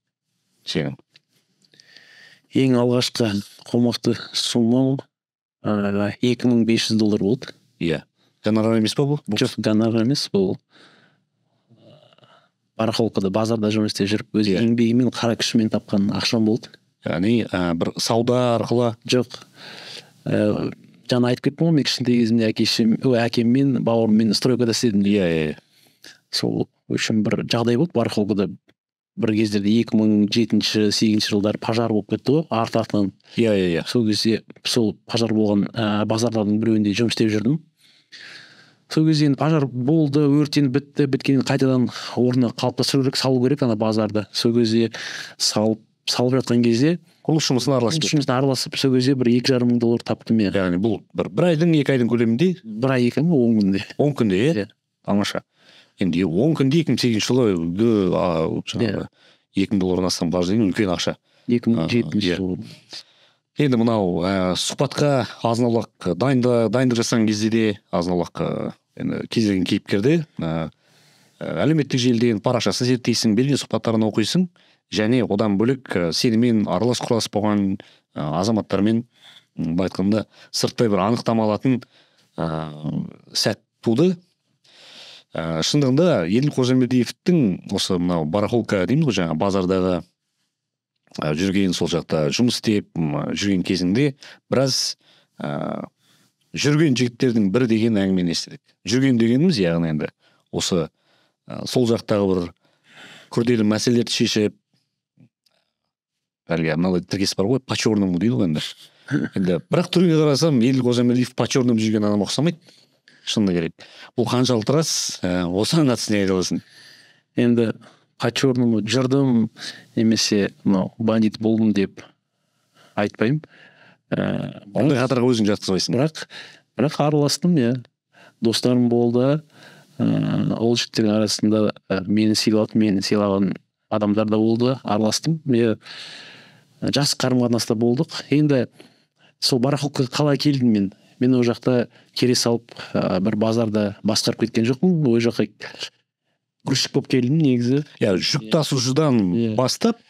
сенің? Ең алғашқы қомақты сума $2500 болды. Гонорар емес па бұл? Жоқ, гонорар емес, бұл барахолкада, базарда жұмыс істеп жүріп, өз еңбегімен, қара күшімен тапқан ақшам болды. Яғни бір сауда арқылы? Жоқ. Жаңа айтып кеттім ғой, мен кішкентай кезімде әкеммен, бауырыммен стройкада істедім. Сол үшін бір жағдай болды. Барахолкада бір кездерде 2007-2008 жылдары пожар болып кетті ғой, артынан. Сол кезде сол пожар болған базарлардың біреуінде жұмыс істеп жүрдім. Сол кезде енді пожар болды, өртеніп бітті, біткеннен қайтадан орнына қалыптастыру керек, салу керек ана базарды. Сол кезде салып жатқан кезде құрылыс жұмысына араласып, сол кезде бір $2,5 мың таптым. Яғни бұл бір айдың, 2 айдың көлемінде? Бір ай, 2 ай, 10 күнде. 10 күнде, тамаша. Енді 10 күнде 2008 жылы $2,000 астам қаржы деген үлкен ақша. 2007 жылы. Енді мынау сұхбатқа азын-аулақ дайындық жасаған кезде де азын-аулақ кездеген кейіпкерде әлеуметтік желіден парақшасын зерттейсің, берген сұхбаттарын оқисың. және одан бөлек сенімен аралас құралас болған азаматтармен былай айтқанда сырттай бір анықтама алатын сәт туды. Шындығында Еділ Қожамбердиевтің осы мынау барахолка дейміз ғой, жаңа базардағы жүрген, сол жақта жұмыс істеп жүрген кезінде біраз жүрген жігіттердің бірі деген әңгімені естідік. Жүрген дегеніміз яғни енді осы сол жақтағы бір күрделі мәселелерді шешіп, әлгі мынадай тіркес бар ғой, по черному дейді ғой енді. Енді бірақ түріне қарасам Еділ Қожамбердиев по черному жүрген адам ұқсамайды. Шынында керек. Бұл қаншалықты рас? Осыған қатысты не айта аласың? Енді по черному жүрдім немесе мынау бандит болдым деп айтпаймын. Ондай қатарға өзің жатқызбайсың. Бірақ араластым, достарым болды. Ол жігіттердің арасында мені сыйлаған адамдар да болды. Араластым. Жақсы қарым-қатынаста болдық. Енді сол барахолкаға қалай келдім мен? Мен ол жақта келе салып бір базарда басқарып кеткен жоқпын. Ол жаққа грузчик болып келдім негізі. Жүк тасушыдан бастап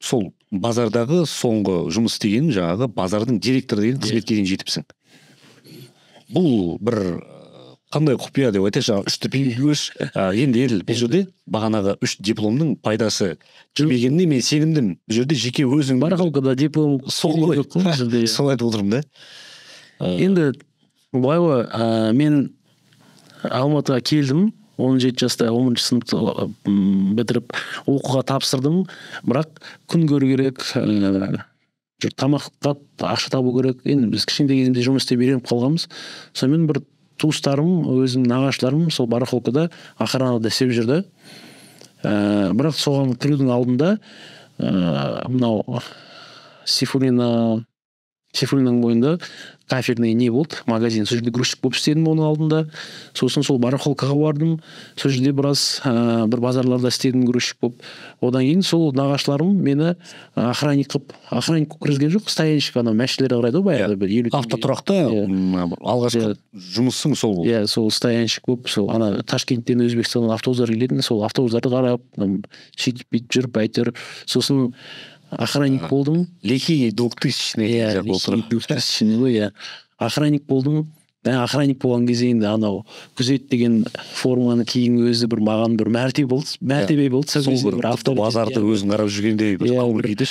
сол базардағы соңғы жұмыс істеген жаңағы базардың директоры деген қызметке дейін жетіпсің. Бұл бір қандай құпия деп айтайыншы, 3 диплом. Енді бұл жерде бағанағы 3 дипломның пайдасы жүрмегеніне мен сенімдім. Бұл жерде жеке өзің барахолкада диплом солай айтып отырмын да. Енді былай ғой, мен Алматыға келдім, 17 жаста 11 сыныпты бітіріп оқуға тапсырдым, бірақ күн көру керек, тамаққа ақша табу керек. Енді біз кішкентай кезімізде жұмыс істеп үйреніп қалғанбыз. Сонымен бір туыстарым, өзім нағашыларым сол барахолкада охранада істеп жүрді. Бірақ соған кірудің алдында мынау Сейфуллинаның бойында кафельный не болды, магазин. Сол жерде грузчик болып істедім оның алдында. Сосын сол барахолкаға бардым. Сол жерде бір базарларда істедім грузчик болып. Одан кейін сол нағашыларым мені охранник кіргізген жоқ, стоянщик, анау мәшинелерге қарайды ғой, баяғыда автотұрақта алғашқы жұмысың сол болды. Сол стоянщик болып, сол ана Ташкенттен Өзбекстаннан автобустар келетін, сол автобустарды қарап, сөйтіп бүйтіп жүріп әйтеуір, сосын охранник болдым. Лихий 2000-ний ғой, охранник болдым. Охранник болған кезде енді анау күзет деген форманы киген өзі бір маған бір мәртебе болды. Сол бір автобазарды өзің қарап жүргендей бір көңіл күйді.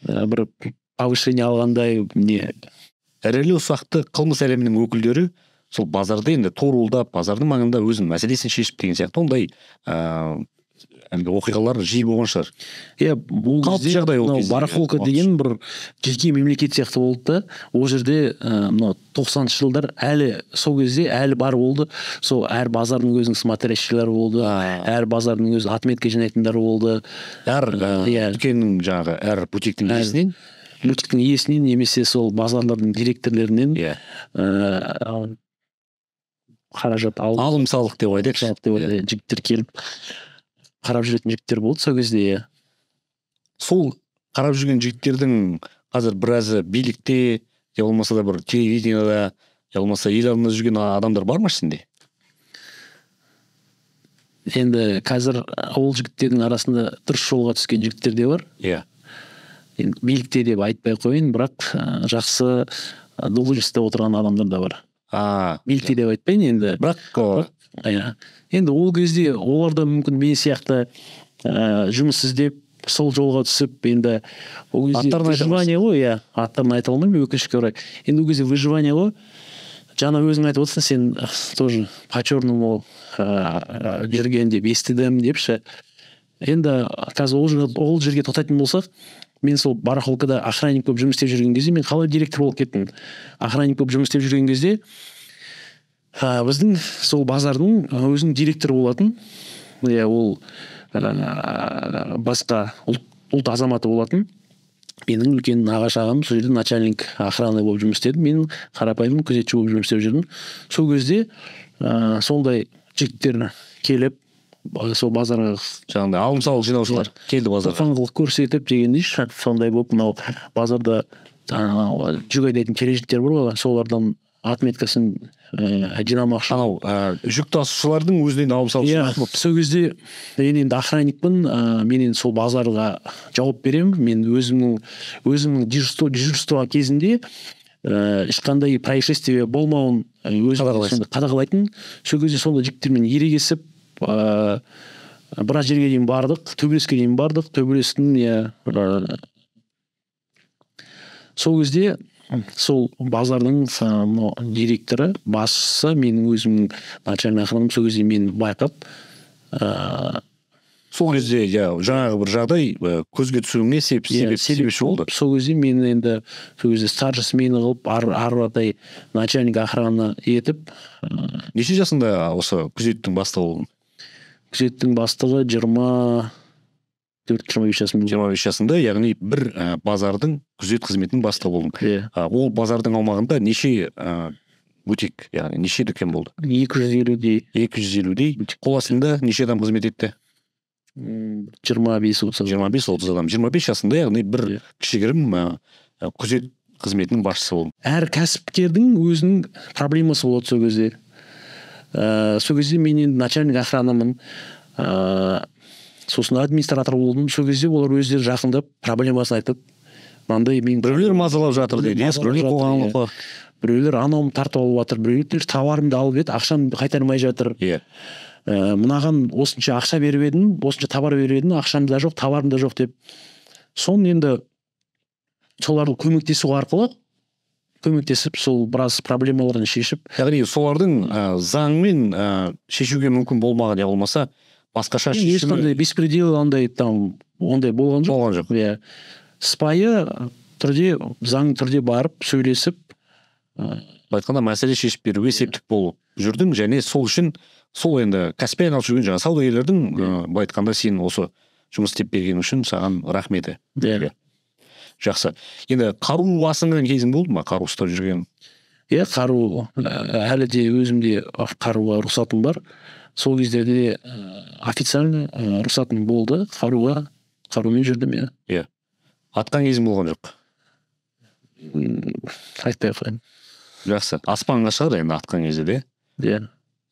Бір повышение алғандай не. Ірілі ұсақты қылмыс әлемінің өкілдері сол базарды енді торулдап, базардың маңында өзінің мәселесін шешіп деген сияқты ондай оқиғалар жиі болған шығар. Бұл кезде барахолка деген бір жеке мемлекет сияқты болды да. Ол жерде 90-шы жылдар әлі сол кезде әлі бар болды. Сол әр базардың өзінің смотрящийлері болды. Әр базардың өз отметка жинайтындары болды. Әр дүкеннің жаңағы әр бутиктің иесінен немесе сол базарлардың директорлерінен қаражат алым салық деп айтайықшы. Жігіттер келіп қарап жүретін жігіттер болды сол кезде. Сол қарап жүрген жігіттердің қазір біразы билікте, я болмаса да бір телевидениеда, я болмаса ел алдында жүрген адамдар бар ма сенде? Енді қазір ол жігіттердің арасында дұрыс жолға түскен жігіттер де бар. Енді билікте деп айтпай қояйын, бірақ жақсы должностьта отырған адамдар да бар. Билікте деп айтпайын енді. Бірақ енді ол кезде олар да мүмкін мен сияқты жұмыс іздеп сол жолға түсіп, енді ол кезде выживание ғой, аттарын айта алмаймын өкінішке орай. Енді ол кезде выживание ғой. Жаңа өзің айтып отырсың, сен тоже по черному жүрген деп естідім депші. Енді қазір ол жерге тоқтайтын болсақ, мен сол барахолкада охранник болып жұмыс істеп жүрген кезде мен қалай директор болып кеттім? Охранник болып жұмыс істеп жүрген кезде біздің сол базардың өзінің директоры болатын. Ол басқа ұлт азаматы болатын. Менің үлкен нағашы ағам сол жерде начальник охраны болып жұмыс істеді. Мен қарапайым күзетші болып жұмыс істеп жүрдім. Сол кезде сондай жігіттер келіп сол базарға жаңағыдай алым салық жинаушылар келді базарға. Қоқаңқылық көрсетіп дегендей сондай болып мынау базарда жүк айдайтын кележіктер бар ғой, солардан отметкасын жинамақшы. Анау жүк тасушылардың өзінен алып салып Сол кезде мен енді охранникпін, мен енді сол базарға жауап беремін. Мен өзімнің дежурство кезінде ешқандай происшествие болмауын өзім қадағалайтын. Сол кезде сонда жігіттермен ерегесіп біраз жерге дейін бардық, төбелеске дейін бардық. Төбелестің сол кезде сол базардың директоры, басшысы, менің өзімнің начальный охраным сол кезде мені байқап, сол кезде жаңағы бір жағдай көзге түсуіңе себепші болды. Сол кезде мені енді сол кезде старший смена қылып, арыратай начальник охрана етіп. Неше жасында осы күзеттің бастығы болдың? Күзеттің бастығы 24-25 жасында. 25 жасында, яғни бір базардың күзет қызметінің бастығы болдың. Ол базардың аумағында неше бутик, яғни неше дүкен болды? 250-дей. 250-дей. Қол астында неше адам қызмет етті? 25-30 адам. 25 жасында, яғни бір кішігірім күзет қызметінің басшысы болдың. Әр кәсіпкердің өзінің проблемасы болады сол кезде. Сол кезде мен енді начальник охранамын. Сосын администратор болдым. Сол кезде олар өздері жақындап проблемасын айтып, мынандай мен біреулер мазалап жатыр дейді, біреулер қоғамға, біреулер анауым тартып алып жатыр, біреулер товарымды алып еді, ақшамды қайтармай жатыр. Мынаған осынша ақша беріп едім, осынша товар беріп едім, ақшам да жоқ, товарым да жоқ деп. Соны енді соларды көмектесу арқылы көмектесіп, сол біраз проблемаларын шешіп. Яғни солардың заңмен шешуге мүмкін болмаған, я болмаса басқаша шешімі. Ешқандай беспредел ондай болған жоқ. Сыпайы түрде, заң түрде барып сөйлесіп, айтқанда мәселе шешіп беруге септік болып жүрдің, және сол үшін сол енді кәсіппен айналысып жүрген жаңа саудагерлердің былай айтқанда сен осы жұмыс істеп берген үшін саған рахметі. Жақсы. Енді қару асынған кезің болды ма? Қару ұстап жүрген? Қару әлі де өзімде қаруға рұқсатым бар. Сол кездерде официально рұқсатым болды. Қарумен жүрдім. Атқан кезің болған жоқ? Айтпай ақ қояйын. Жақсы. Аспанға шығар енді атқан кезде де?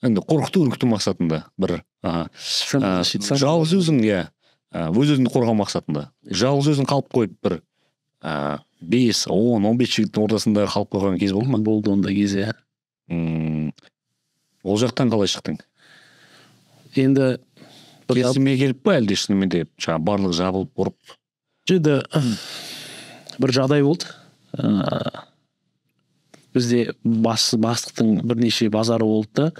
Енді қорқыту мақсатында бір жалғыз өзің өз-өзіңді қорғау мақсатында жалғыз өзің қалып қойып бір 5-10-15 жігіттің ортасында қалып қойған кез болды ма? Болды ондай кез. Ол жақтан қалай шықтың? Енді келісімге келіп па, әлде шынымен де барлығы жабылып ұрып? Бір жағдай болды. Бізде бастықтың бірнеше базары болды да,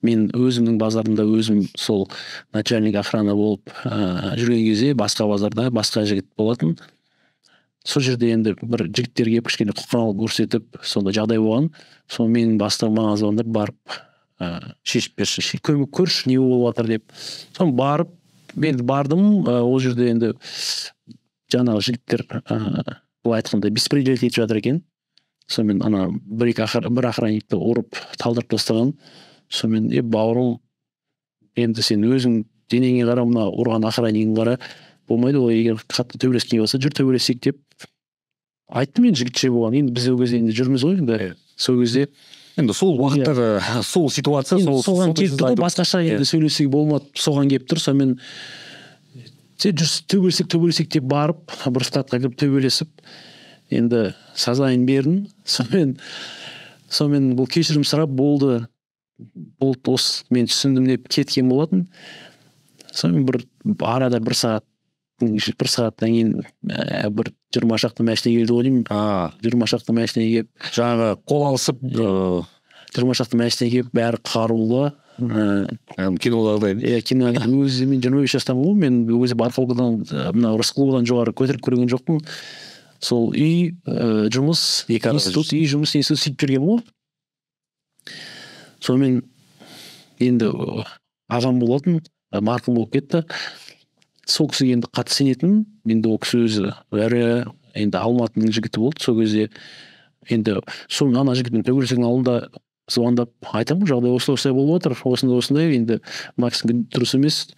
мен өзімнің базарымда өзім сол начальник охрана болып жүрген кезде басқа базарда басқа жігіт болатын. Сол жерде енді бір жігіттер келіп кішкене құқаналық көрсетіп, сонда жағдай болған. Сол менің бастығым маған звондап барып шешіп берші, көмек көрші, не болып жатыр деп. Соны барып, мен бардым. Ол жерде енді жаңағы жігіттер былай айтқанда беспредел етіп жатыр екен. Сонымен бір охранникті ұрып талдырып тастаған. Сонымен бауырым, енді сен өзің денеңе қара, мына ұрған охраннигін қара, болмайды ғой, егер қатты төбелескен болса, жүр төбелесек деп айттым. Мен жігітше болған. Енді біз ол кезде енді жүрміз ғой, енді сол кезде. Енді сол уақыттағы сол ситуация соған келіп тұр, басқаша енді сөйлесуге болмады, соған келіп тұр. Сонымен төбелесек деп барып, бір статқа кіріп төбелесіп, енді сазайын бердім. Сонымен бұл кешірім сұрап болды, осы мен түсіндім деп кеткен болатын. Сонымен бір арада бір сағаттан кейін бір 20 шақты машина келді ғой деймін. 20 шақты машина келіп, жаңағы қол алысып, 20 шақты машина келіп, бәрі қарулы. Кинодағыдай. Кинодағыдай. Өзі мен 25 жастамын ғой, мен өзі Барқалғыдан, мына Рысқұловадан жоғары көтеріп көрген жоқпын. Сол үй жұмыс, институт сөйтіп жүрген ғой. Сонымен енді ағам болатын, марқұм болып кетті. Сол кісіге енді қатты сенетін. Енді ол кісі өзі енді Алматының жігіті болды. Сол кезде енді сол ана жігітпен төбелескен алдында звондап айтамын, жағдай осылай болып отыр, осындай, енді Максим дұрыс емес.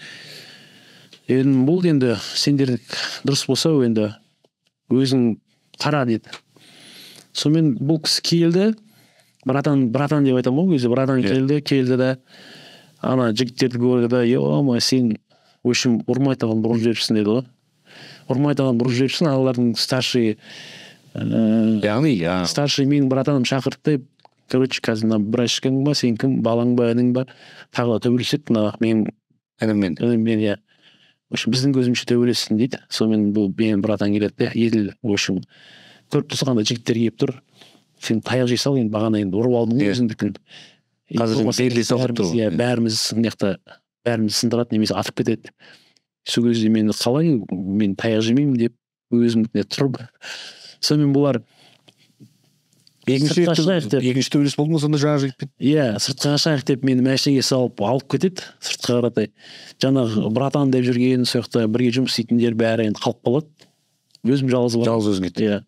Енді болды, енді сендер дұрыс болса, енді өзің қара деді. Сонымен бұл кісі келді, братан деп айтамын ғой, өзі братан келді да ана жігіттерді көрді да, ема сен в общем Урматованы бұрып жіберіпсің деді ғой. Урматованы бұрып жіберіпсің, аналардың старший яғни старший менің братаным шақыртты, короче, қазір мына братишкаң ба, сен кім, балаң ба, інің ба, тағы да төбелеседі мына менің ініммен. иә. В общем біздің көзімше төбелессін дейді. Сонымен бұл менің братан келеді де, еділ в общем көріп тұрса қандай жігіттер келіп тұр, сен таяқ жей сал, енді бағана енді ұрып алдың ғой өзіңдікін. Қазір белгілей салып тұр. Иә, бәріміз мына жақта бәріміз сындырады немесе атып кетеді. Сол кезде мен қалай, мен таяқ жемеймін деп өзімдікіне тұрып, сонымен бұлар екінші төбелес болды ма сонда жаңағы жігітпен? Иә, сыртқа шайық деп мені машинаға салып алып кетеді, сыртқа қаратай. Жаңағы братан деп жүрген, сол жақта бірге жұмыс істейтіндер бәрі енді қалып қалады. Өзім жалғыз барамын. Жалғыз өзің кетті. Иә.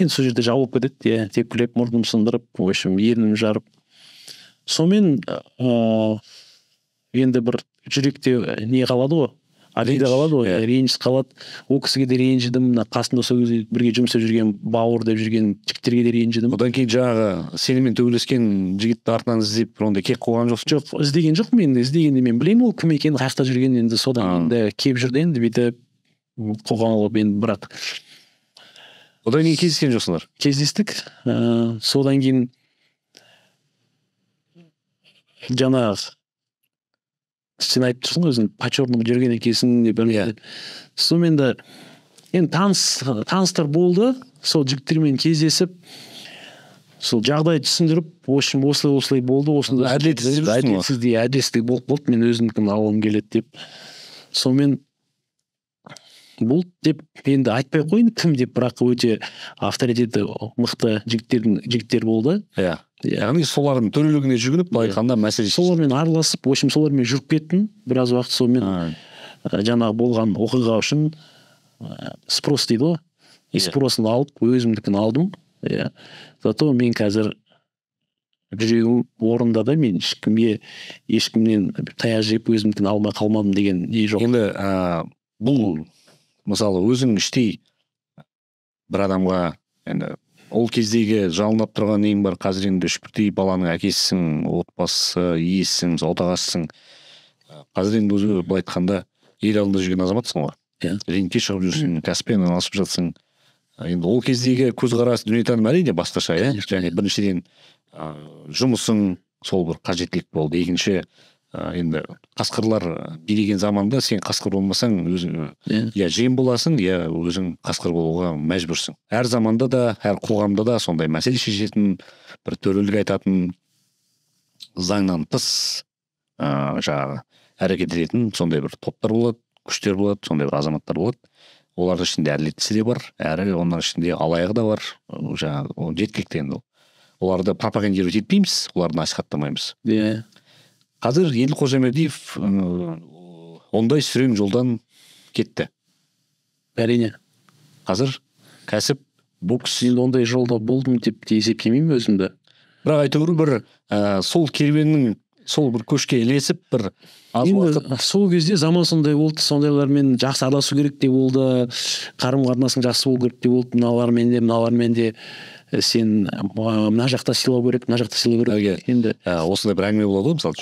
Енді сол жерде жауып кетеді, иә, тепкілеп, мұрнымды сындырып, в общем, ернімді жарып. Сонымен енді бір жүректе не қалады ғой, обида қалады ғой, реніш қалады. Ол кісіге де ренжідім, мына қасымда сол кезде бірге жұмыс істеп жүрген бауыр деп жүрген жігіттерге де ренжідім. Одан кейін жаңағы сенімен төбелескен жігітті артынан іздеп бір ондай кек қойған жоқсың? Жоқ, іздеген жоқ мен. Іздегенде мен білемін ол кім екенін, қай жақта жүргенін, енді содан енді келіп жүрді енді бүйтіп қоған қылып енді, бірақ одан кейін кездескен жоқсыңдар? Кездестік. Содан кейін жаңағы сен айтып тұрсың өзің почерным жүрген екенсің деп. Сонымен де енді таныстар болды, сол жігіттермен кездесіп, сол жағдай түсіндіріп, в общем осылай болды, осындай әділетсіздік болып болды, мен өзімдікін алғым келеді деп. Сонымен бұл деп енді айтпай қойын кім деп, бірақ өте авторитеті мықты жігіттер болды. Иә. Яғни солардың төрелігіне жүгініп, былай айтқанда мәселе солармен араласып, в общем солармен жүріп кеттім біраз уақыт. Сонымен жаңағы болған оқиға үшін спрос дейді ғой, спросын алып өзімдікін алдым. Иә. Зато мен қазір жүрегім орында да, мен ешкімнен таяқ жеп өзімдікін алмай қалмадым деген не жоқ. Енді бұл мысалы өзің іштей бір адамға енді ол кездегі жалынып тұрған нең бар, қазір енді үш бірдей баланың әкесісің, отбасы иесісің, отағасысың. Қазір енді өзі былай айтқанда ел алдында жүрген азаматсың ғой. Рингке шығып жүрсің, кәсіппен айналысып жатсың. Енді ол кездегі көзқарас, дүниетаным әрине басқаша, иә. Және біріншіден жұмысың сол бір қажеттілік болды. Екінші енді қасқырлар билеген заманда сен қасқыр болмасаң өзің я жем боласың, я өзің қасқыр болуға мәжбүрсің. Әр заманда да, әр қоғамда да сондай мәселе шешетін, бір төрелік айтатын, заңнан тыс жаңағы әрекет ететін сондай бір топтар болады, күштер болады, сондай бір азаматтар болады. Олардың ішінде әділеттісі де бар, әрі оның ішінде алаяғы да бар. Жаңағы жеткілікті енді ол. Оларды пропагандировать етпейміз, оларды насихаттамаймыз. Иә. Қазір Еділ Қожамердиев ондай сүрең жолдан кетті. Әрине. Қазір кәсіп, бокс. Енді ондай жолда болдым деп есептемеймін өзімді. Бірақ әйтеуір бір сол керуеннің сол бір көшке ілесіп бір аз уақыт. Сол кезде заман сондай болды, сондайлармен жақсы араласу керек те болды, қарым-қатынасың жақсы болу керек те болды, мыналармен де сен мына жақта сыйлау керек, мына жақта сыйлау керек. Енді осындай бір әңгіме болады ғой, мысалы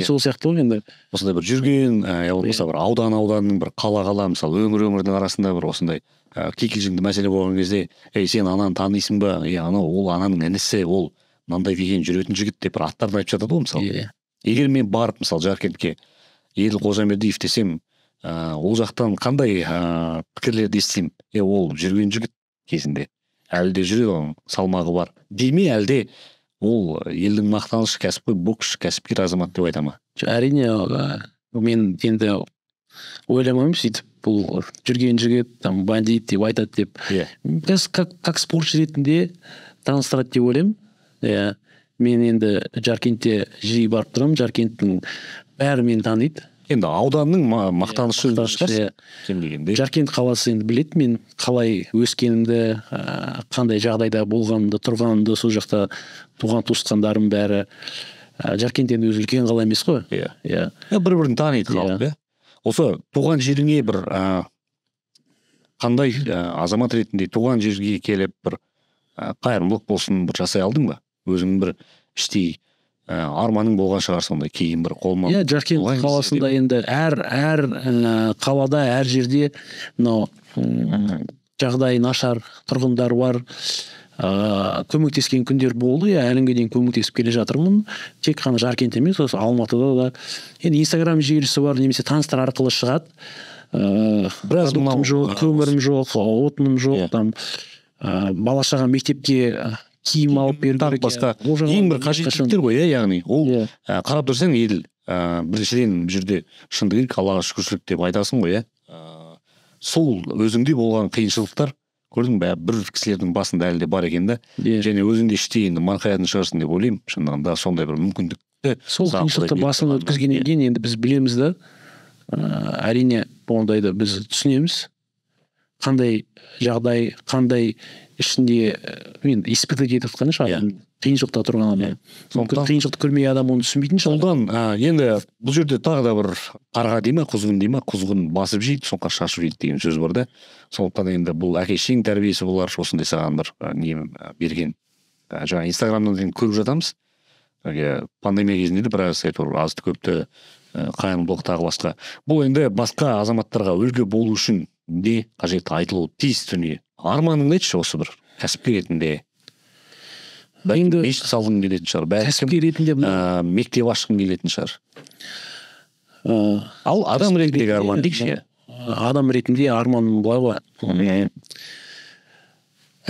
сол сияқты ғой енді. Осындай бір жүрген, болмаса бір ауданның бір қала, мысалы өңірдің арасында бір осындай кикілжіңді мәселе болған кезде, сен ананы танисың ба? Анау ол ананың інісі, ол мынандай деген жүретін жігіт деп бір аттарын айтып жатады ғой, мысалы. Егер мен барып, мысалы, Жаркентке Еділ Қожамердиев десем, ол жақтан қандай пікірлерді естимін? Ол жүрген жігіт кезінде әлі де жүреді, оның салмағы бар деме, әлде ол елдің мақтанышы, кәсіпқой боксшы, кәсіпкер азамат деп айта ма? Әрине, мен енді ойламаймын сөйтіп бұл жүрген жігіт там бандит деп айтады деп. Как спортшы ретінде таныстырады деп ойлаймын. Мен енді Жаркентте жиі барып тұрамын, Жаркенттің бәрі мені таниды. Енді ауданның мақтанышы Жаркент қаласы енді біледі мен қалай өскенімді, қандай жағдайда болғанымды, тұрғанымды, сол жақта туған туысқандарым бәрі. Жаркент енді өзі үлкен қала емес қой. Бір-бірін таниды халық. Осы туған жеріңе бір қандай азамат ретінде туған жерге келіп бір қайырымдылық болсын бір жасай алдың ба? Өзің бір іштей арманың болған шығар сондай, кейін бір қолыма. Иә, Жаркент қаласында енді әр қалада, әр жерде мынау жағдайы нашар тұрғындар бар. Көмектескен күндер болды, әлі дейін көмектесіп келе жатырмын. Тек қана Жаркент емес, осы Алматыда да. Енді Инстаграм желісі бар, немесе таныстар арқылы шығады. Продуктым жоқ, көмірім жоқ, отыным жоқ, там бала шаға мектепке киім алып беру басқа ең бір қажеттіліктер ғой, яғни ол қарап тұрсаң ел біріншіден бұл жерде шындық керек, Аллаға шүкіршілік деп айтасың ғой, сол өзіңде болған қиыншылықтар көрдің бе, бір кісілердің басында әлі де бар екен да, және өзіңде іштей енді марқаятын шығарсың деп ойлаймын. Шындығында сондай бір мүмкіндікті сол қиыншылықты басынан өткізгеннен кейін енді біз білеміз да, әрине ондайды біз түсінеміз, қандай жағдай, қандай ішінде мен испытать етіп жатқан шығар, қиыншылықта тұрған адам. Қиыншылықты көрмей адам оны түсінбейтін шығар. Сондықтан енді бұл жерде тағы да бір қарға дей ма, құзғын басып жейді, соңқа шашып жейді деген сөз бар да. Сондықтан енді бұл әке-шешең тәрбиесі болар, осындай саған бір берген. Жаңа Инстаграмнан көріп жатамыз. Пандемия кезінде де біраз азды көпті қайырымдылық тағы басқа. Бұл енді басқа азаматтарға үлгі болу үшін не қажет айтылуы тиіс дүние. Арманың не айтшы осы бір кәсіпкер ретінде? Енді мешіт салғың келетін шығар, кәсіпкер ретінде мектеп ашқың келетін шығар. Ал адам ретіндегі арман дейікші. Адам ретінде арманым былай ғой.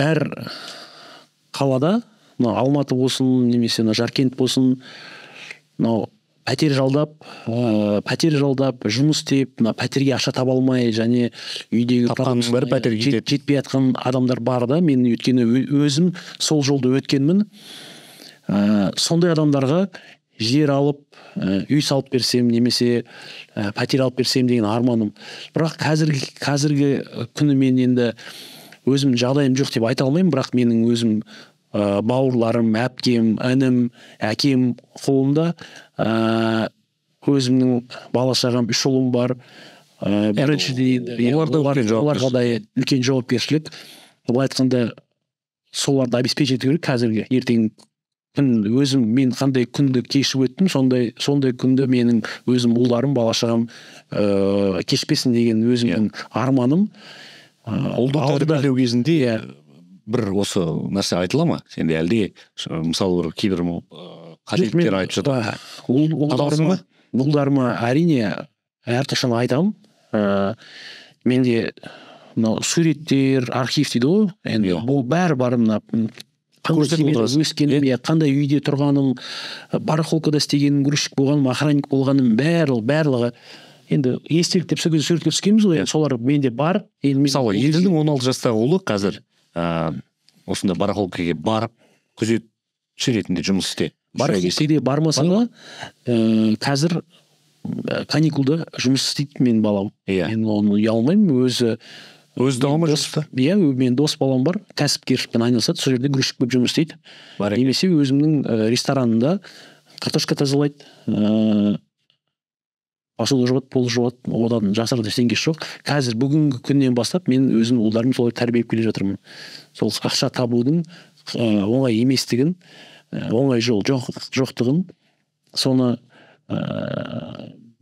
Әр қалада, Алматы болсын, немесе Жаркент болсын, пәтер жалдап, жұмыс істеп, пәтерге ақша таба алмай, және үйдегі жетпей жатқан адамдар бар да. Мен өткені өзім сол жолды өткенмін. Сондай адамдарға жер алып, үй салып берсем, немесе пәтер алып берсем деген арманым. Бірақ қазіргі күні мен енді өзім жағдайым жоқ деп айта алмаймын, бірақ менің өзім бауырларым, әпкем, інім, әкем қолында, өзімнің бала шағам 3 ұлым бар. Біріншіден оларға да үлкен жауапкершілік. Былай айтқанда соларды обеспечить ету керек қазіргі ертең күн. Өзім мен қандай күнді кешіп өттім, сондай күнді менің өзім ұлдарым, бала шағам кешпесін деген өзімнің арманым. Ұлды тәрбиелеу кезінде бір осы нәрсе айтыла ма? Сенде әлде мысалы бір кейбір қажеттер айтып жатыр. Ұлдарыма әрине әрқашан айтамын. Менде суреттер, архив дейді ғой. Енді бұл бәрі бар. Өскенім, қандай үйде тұрғаным, барахолкада істегенім, грузчик болғаным, охранник болғаным, барлығы енді естелік деп суретке түскенбіз ғой. Солар менде бар. Мысалы, Еділдің 16 жастағы ұлы қазір осында барахолкаға барып күзетші ретінде жұмыс істе. Барахолкаға бармаса да қазір каникулда жұмыс істейді менің балам. Мен оны ұялмаймын. Өзі дауыма жасыпты? Иә, мен дос балам бар, кәсіпкерлікпен айналысады, сол жерде грузчик болып жұмыс істейді. Немесе өзімнің ресторанында картошка тазалайды, посуда жуады, пол жуады, одан жасырын ештеңесі жоқ. Қазір бүгінгі күннен бастап мен өзім ұлдарымды солай тәрбиелеп келе жатырмын. Сол ақша табудың оңай еместігін, оңай жол жоқтығын, соны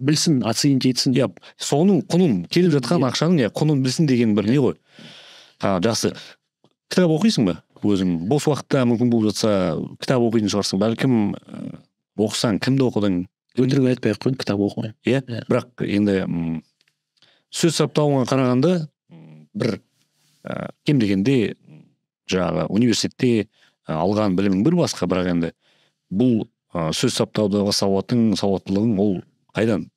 білсін, оценить етсін. Соның құнын, келіп жатқан ақшаның құнын білсін деген бір не ғой. Жақсы. Кітап оқисың ба? Өзің бос уақытта мүмкін болып жатса, кітап оқитын шығарсың. Бәлкім оқысаң, кімді оқыдың? Өтірік айтпай ақ қойын, кітап оқымаймын. Бірақ енді сөз саптауына қарағанда бір кем дегенде жаңағы университетте алған білімің бір басқа, бірақ енді бұл сөз саптаудағы сауаттылығың ол қайдан?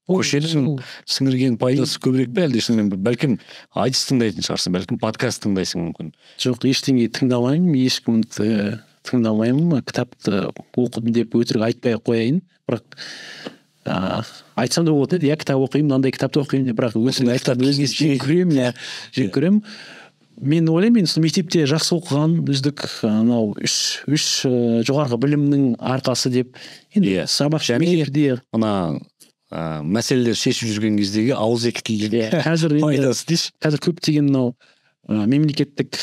Көшенің сіңірген пайдасы көбірек пе, әлде шынымен бәлкім айтыс тыңдайтын шығарсың, бәлкім подкаст тыңдайсың мүмкін? Жоқ, ештеңе тыңдамаймын, ешкімді тыңдамаймын. Кітапты оқыдым деп өтірік айтпай қояйын. Бірақ айтсам да болады еді, кітап оқимын, мынандай кітапты оқимын деп, бірақ өзіңіз жек көремін. Мен ойлаймын, мен мектепте жақсы оқыған, үздік анау үш жоғарғы білімнің арқасы деп. Сабақ мектепте мәселелер шешіп жүрген кездегі ауыз екі тілге пайдасы дейші. Қазір көптеген мемлекеттік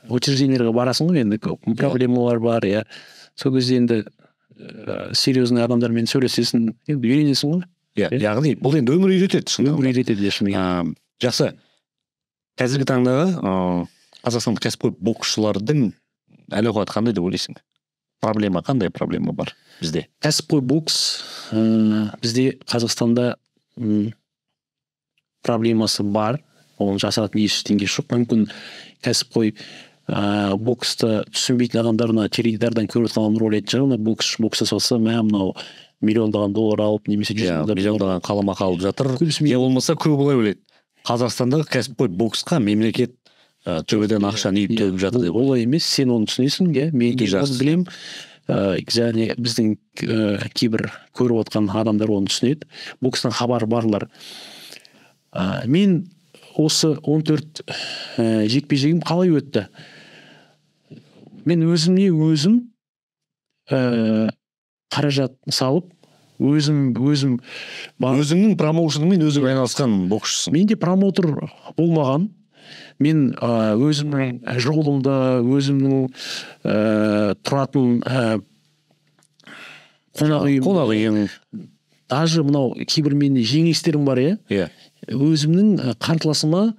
учреждениелерге барасың ғой, енді проблемалар бар, иә. Сол кезде енді серьезный адамдармен сөйлесесің, енді үйренесің ғой. Иә, яғни бұл енді өмір үйретеді. Өмір үйретеді шынымен. Жақсы. Қазіргі таңдағы қазақстандық кәсіпқой боксшылардың әл-ауқаты қандай деп ойлайсың? Қандай проблема бар бізде? Кәсіпқой бокс бізде Қазақстанда проблемасы бар. Оның жасыратын ештеңе жоқ. Мүмкін кәсіпқой боксты түсінбейтін адамдарына теледидардан көріп отқан ролик шығар, бокс жасаса, мынау миллиондаған доллар алып, немесе миллиондаған қаламақы алып жатыр. Не болмаса көбі былай ойлайды. Қазақстандағы кәсіпқой боксқа мемлекет төбеден ақшаны үйіп төгіп жатыр деп. Олай емес, сен оны түсінесің, иә. Мен білемін, және біздің кейбір көріп отқан адамдар оны түсінеді. Бокстан хабар барлар. Мен осы 14 жекпе-жегім қалай өтті? Мен өзім қаражат салып, өзіңнің промоушныңмен өзің айналысқан боксшысың. Менде промоутер болмаған. Мен өзімнің жолымда, өзімнің тұратын қонақ үйім, даже мынау кейбір менде жеңілістерім бар, иә. Өзімнің қарсыласыма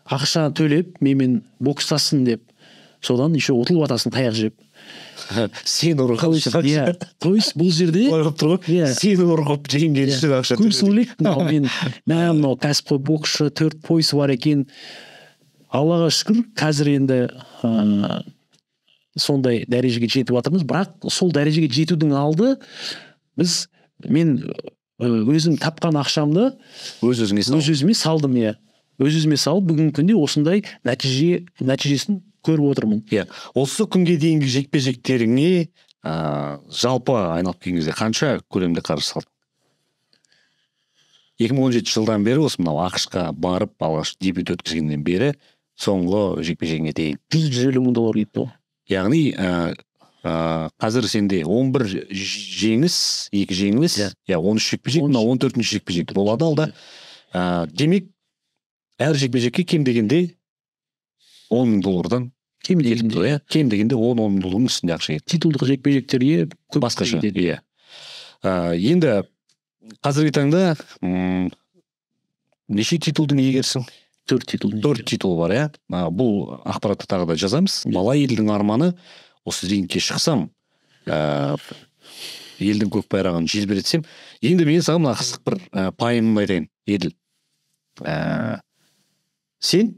ақша төлеп, менімен бокстасын деп, содан еще ұтылып атасын таяқ жеп. Сен ұрғып иә. То есть бұл жерде сен ұрғып жеңген үшін ақша төлеп. Көбісі ойлайды, мынау кәсіпқой боксшы 4 поясы бар екен. Аллаға шүкір, қазір енді сондай дәрежеге жетіп жатырмыз. Бірақ сол дәрежеге жетудің алды мен өзім тапқан ақшамды өз-өзіме салдым, иә. Өз-өзіме салып, бүгінгі күнде осындай нәтижесін көріп отырмын. Иә. Осы күнге дейінгі жекпе-жектеріңе жалпы айналып келген кезде қанша көлемде қаржы салдың? 2017 жылдан бері осы мынау ақш-қа барып алғаш дебют өткізгеннен бері соңғы жекпе-жегіңе дейін $150 мың кетті ғой. Яғни қазір сенде 11 жеңіс, 2 жеңіліс, 13 жекпе-жек, 14-ші жекпе-жек болады алда. Демек, әр жекпе-жекке кем дегенде $10 мың кем дегенде $10 мың үстінде ақша кетті. Титулдық жекпе-жектерге басқаша. Иә. Енді қазіргі таңда неше титулдың иегерісің? 4 титул бар, иә. Бұл ақпаратты тағы да жазамыз. Бала елдің арманы, осы рингке шықсам, елдің көк байрағын желбіретсем. Енді мен саған мына қызық бір пайымымды айтайын, Еділ. Сен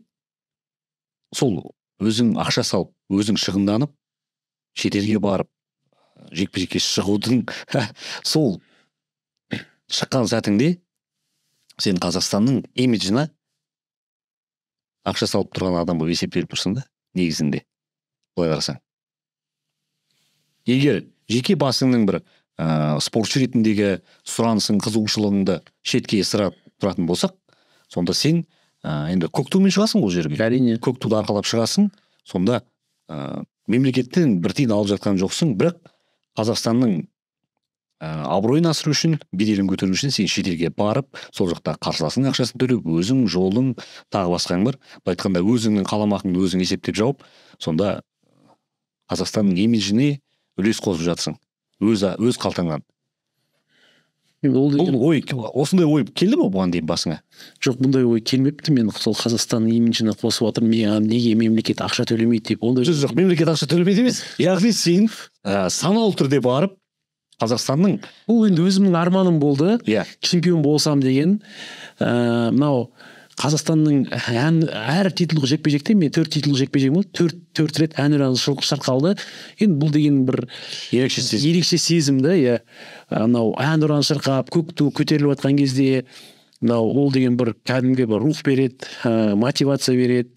сол өзің ақша салып, өзің шығынданып, шетелге барып, жекпе-жекке шығудың сол шыққан сәтіңде сен Қазақстанның имиджіне ақша салып тұрған адам болып есептеліп тұрсың да, негізінде. Былай қарасаң. Егер жеке басыңның бір спортшы ретіндегі сұранысың, қызығушылығыңды шетке ысырып тұратын болсақ, сонда сен енді көк тумен шығасың бұл жерге. Әрине. Көк туды арқалап шығасың, сонда мемлекеттен бір тиын алып жатқан жоқсың, бірақ Қазақстанның абыройын асыру үшін, беделін көтеру үшін сен шетелге барып, сол жақта қарсыласың ақшасын төлеп, өзің жолың тағы басқаң бар. Былай айтқанда өзіңнің қаламақыңды өзің есептеп жауып, сонда Қазақстанның имиджіне үлес қосып жатсың. Өз қалтаңнан. Осындай ой келді ме бұған дейін басыңа? Жоқ, бұндай ой келмепті. Мен сол Қазақстанның имиджіне қосып отырмын, неге мемлекет ақша төлемейді деп. Жоқ, мемлекет ақша төлемейді емес. Яғни сен саналы түрде барып Қазақстанның, бұл енді өзімнің арманым болды, чемпион болсам деген. Мынау Қазақстанның әр титулдық жекпе-жекте, мен 4 титулдық жекпе-жегім болды, 4 рет әнұран шырқалды. Енді бұл деген бір ерекше сезімді, мынау әнұран шырқап, көк ту көтеріліп жатқан кезде, мынау ол деген бір кәдімгі бір рух береді, мотивация береді.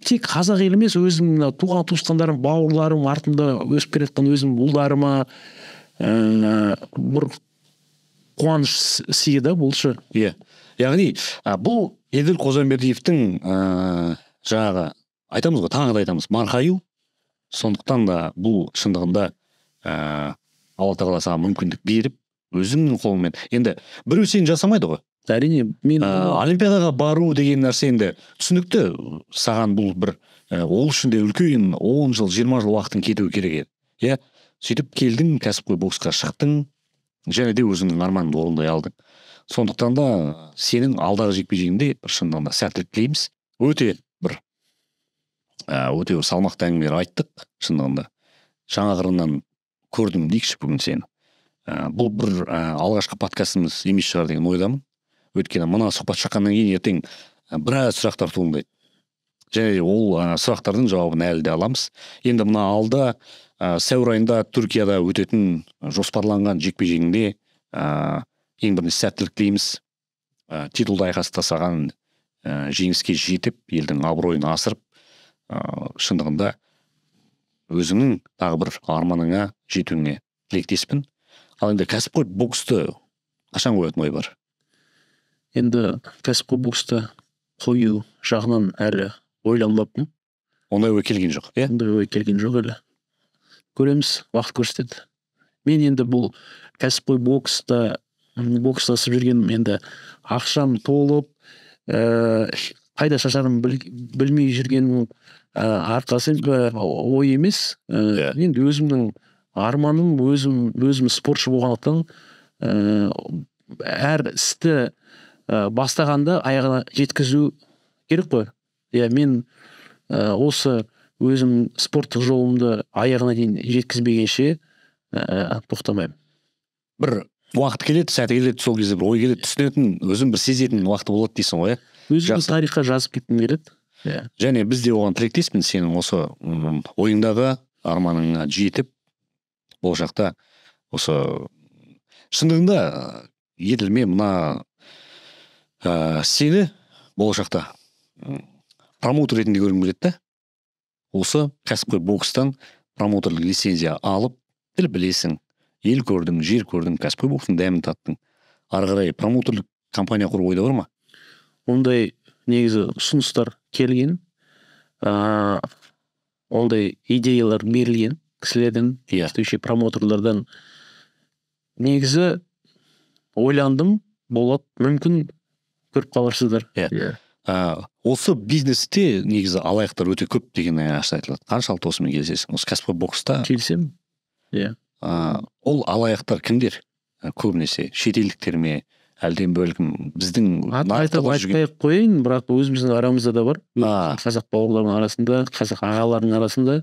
Тек қазақ ел емес, өзім туған туысқандарым, бауырларым, артымда өсіп келе жатқан өзім ұлдарыма бір қуаныш сыйы да болшы. Иә. Яғни бұл Еділ Қожамбердиевтің жаңағы айтамыз ғой, тағы да айтамыз, марқайу. Сондықтан да бұл шындығында Алла тағала саған мүмкіндік беріп, өзіңнің қолыңмен. Енді біреу сен жасамайды ғой. әрине мен Олимпиадаға бару деген нәрсе енді түсінікті, саған бұл бір ол үшін де үлкен 10 жыл 20 жыл уақытың кетуі керек еді, иә. Сөйтіп келдің, кәсіпқой боксқа шықтың, және де өзіңнің арманыңды орындай алдың. Сондықтан да сенің алдағы жекпе-жегіңде шынында да сәттілік тілейміз. Өте бір салмақты әңгімелер айттық, шынында. Жаңа қырынан көрдім дейікші бүгін сені. Бұл бір алғашқы подкастымыз емес шығар деген ойдамын. Өйткені мына сұхбат шыққаннан кейін ертең біраз сұрақтар туындайды. Және ол сұрақтардың жауабын әлі де аламыз. Енді мына алда сәуір айында Түркияда өтетін жоспарланған жекпе-жегіңде ең бірінші сәттілік тілейміз. Титулды айқаста саған жеңіске жетіп, елдің абыройын асырып, шындығында өзіңнің тағы бір арманыңа жетуіңе тілектеспін. Ал енді кәсіпқой боксты қашан қоятын ой бар? Енді кәсіпқой боксты қою жағынан әлі ойланбаппын. Ондай ой келген жоқ, иә? Ондай ой келген жоқ әлі. Көреміз, уақыт көрсетеді. Мен енді бұл кәсіпқой бокстасып жүрген енді ақшам толып, қайда шашарым білмей жүргеннің арқасы ой емес. Енді өзімнің арманым, өзім спортшы болғандықтан әр істі бастағанда аяғына жеткізу керек қой. Мен осы өзім спорттық жолымды аяғына дейін жеткізбегенше тоқтамаймын. Бір уақыт келеді, сәті келеді, сол кезде бір ой келеді, түсінетін, өзім бір сезетін уақыты болады дейсің ғой, өзім тарихқа жазып кеткім келеді. Және біз де оған тілектеспін, сенің осы ойыңдағы арманыңа жетіп, болашақта осы шындығында еділме мына сені болашақта промоутер ретінде көргім келеді да. Осы кәсіпқой бокстан промоутерлік лицензия алып, тіл білесің, ел көрдің, жер көрдің, кәсіпқой бокстың дәмін таттың. Ары қарай промоутерлік компания құру ойда бар ма? Ондай негізі ұсыныстар келген, ондай идеялар берілген кісілерден, промоутерлардан. Негізі ойландым, болады, мүмкін көріп қаларсыздар. Осы бизнесте негізі алаяқтар өте көп деген ашық айтылады. Қаншалықты осымен келісесің? Осы кәсіпқой бокста келісемін. Ол алаяқтар кімдер? Көбінесе шетелдіктер ме? Әлден бөлкім біздің айтпай қойын, бірақ өзіміздің арамызда да бар. Қазақ бауырлардың арасында, қазақ ағалардың арасында.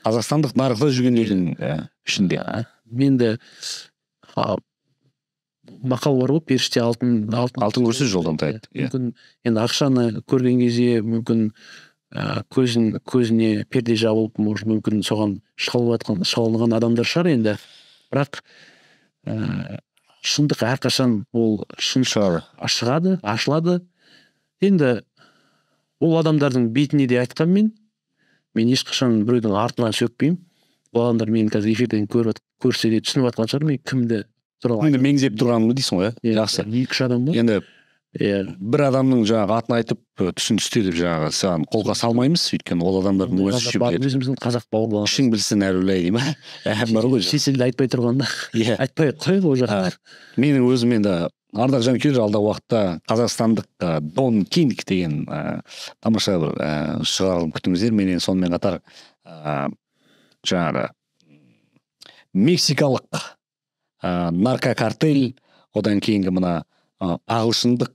Қазақстандық нарықта жүргендердің ішінде. Менде мақал бар ғой, періште алтын көрсе жолдан таяды. Мүмкін енді ақшаны көрген кезде мүмкін көзіне перде жабылып, мүмкін соған шалынған адамдар шығар енді. Бірақ шындық әрқашан ол шығады, ашылады. Енді ол адамдардың бетіне де айтқан мен ешқашан біреудің артынан сөкпеймін. Бұл адамдар мені қазір эфирден көрсе де түсініп жатқан шығар, мен кімді меңзеп тұрғанымды дейсің ғой, жақсы. Екі-үш адам ба? Енді бір адамның жаңағы атын айтып түсін түсте деп жаңағы саған қолға салмаймыз, өйткені ол адамдардың өзіміздің қазақ бауырлар. Ішің білсін әрулай дей ма? Бар ғой. Шетелде айтпай тұрғанда. Айтпай қойып ол жақта. Менің өзім енді ардақ жанкүйерлер алдағы уақытта қазақстандық Don King деген тамаша бір шығарылым күтіңіздер. Менен сонымен қатар жаңағы мексикалық наркокартель, одан кейінгі мына ағылшындық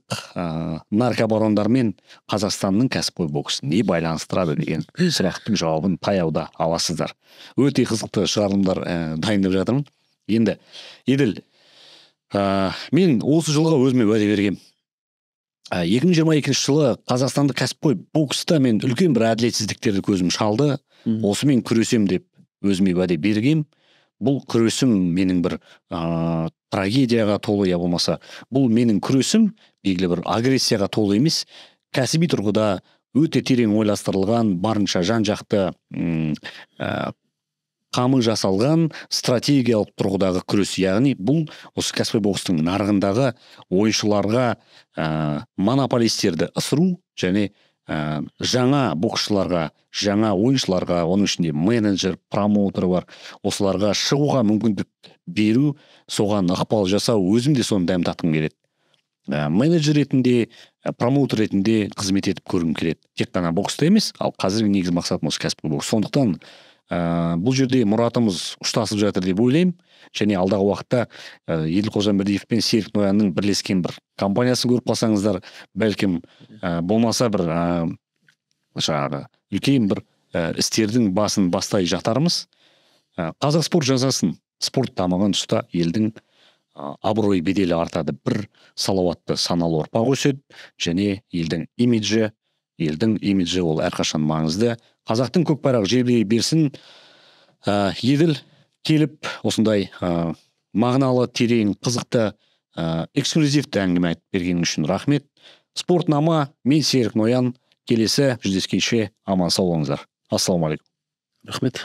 наркобарондармен Қазақстанның кәсіпқой боксын не байланыстырады деген сұрақтың жауабын таяуда аласыздар. Өте қызықты шығарылымдар дайындап жатырмын. Енді Еділ, мен осы жылға өзіме уәде бергем. 2022 жылы Қазақстандық кәсіпқой бокста мен үлкен бір әділетсіздіктерді көзім шалды. Осымен күресем деп өзіме уәде бергем. Бұл күресім менің бір трагедияға толы, я болмаса, бұл менің күресім белгілі бір агрессияға толы емес, кәсіби тұрғыда өте терең ойластырылған, барынша жан-жақты қамы жасалған стратегиялық тұрғыдағы күрес. Яғни бұл осы кәсіпқой бокстың нарығындағы ойыншыларға монополистерді ысыру және жаңа боксшыларға, жаңа ойыншыларға, оның ішінде менеджер, промоутер бар, осыларға шығуға мүмкіндік беру, соған ықпал жасау, өзім де соны дәм татқым келеді. менеджер ретінде, промоутер ретінде қызмет етіп көргім келеді. Тек қана бокста емес, ал қазіргі негізгі мақсатым осы кәсіпқой бокс. Сондықтан бұл жерде мұратымыз ұштасып жатыр деп ойлаймын. Және алдағы уақытта Еділқожа Мірдиев пен Серік Ноянның бірлескен бір компаниясын көріп қалсаңыздар, бәлкім болмаса бір жаңағы үлкен бір істердің басын бастай жатармыз. Қазақ спорт жасасын. Спорт дамыған тұста елдің абырой беделі артады, бір салауатты саналы ұрпақ өседі, және елдің имиджі ол әрқашан маңызды. Қазақтың көк байрағы желбірей берсін. Еділ келіп осындай мағыналы, терең, қызықты, эксклюзивті әңгіме айтып бергенің үшін рахмет. Спортнама, мен Серік Ноян. Келесі жүздескенше аман сау болыңыздар. Ассалаумағалейкум. Рахмет.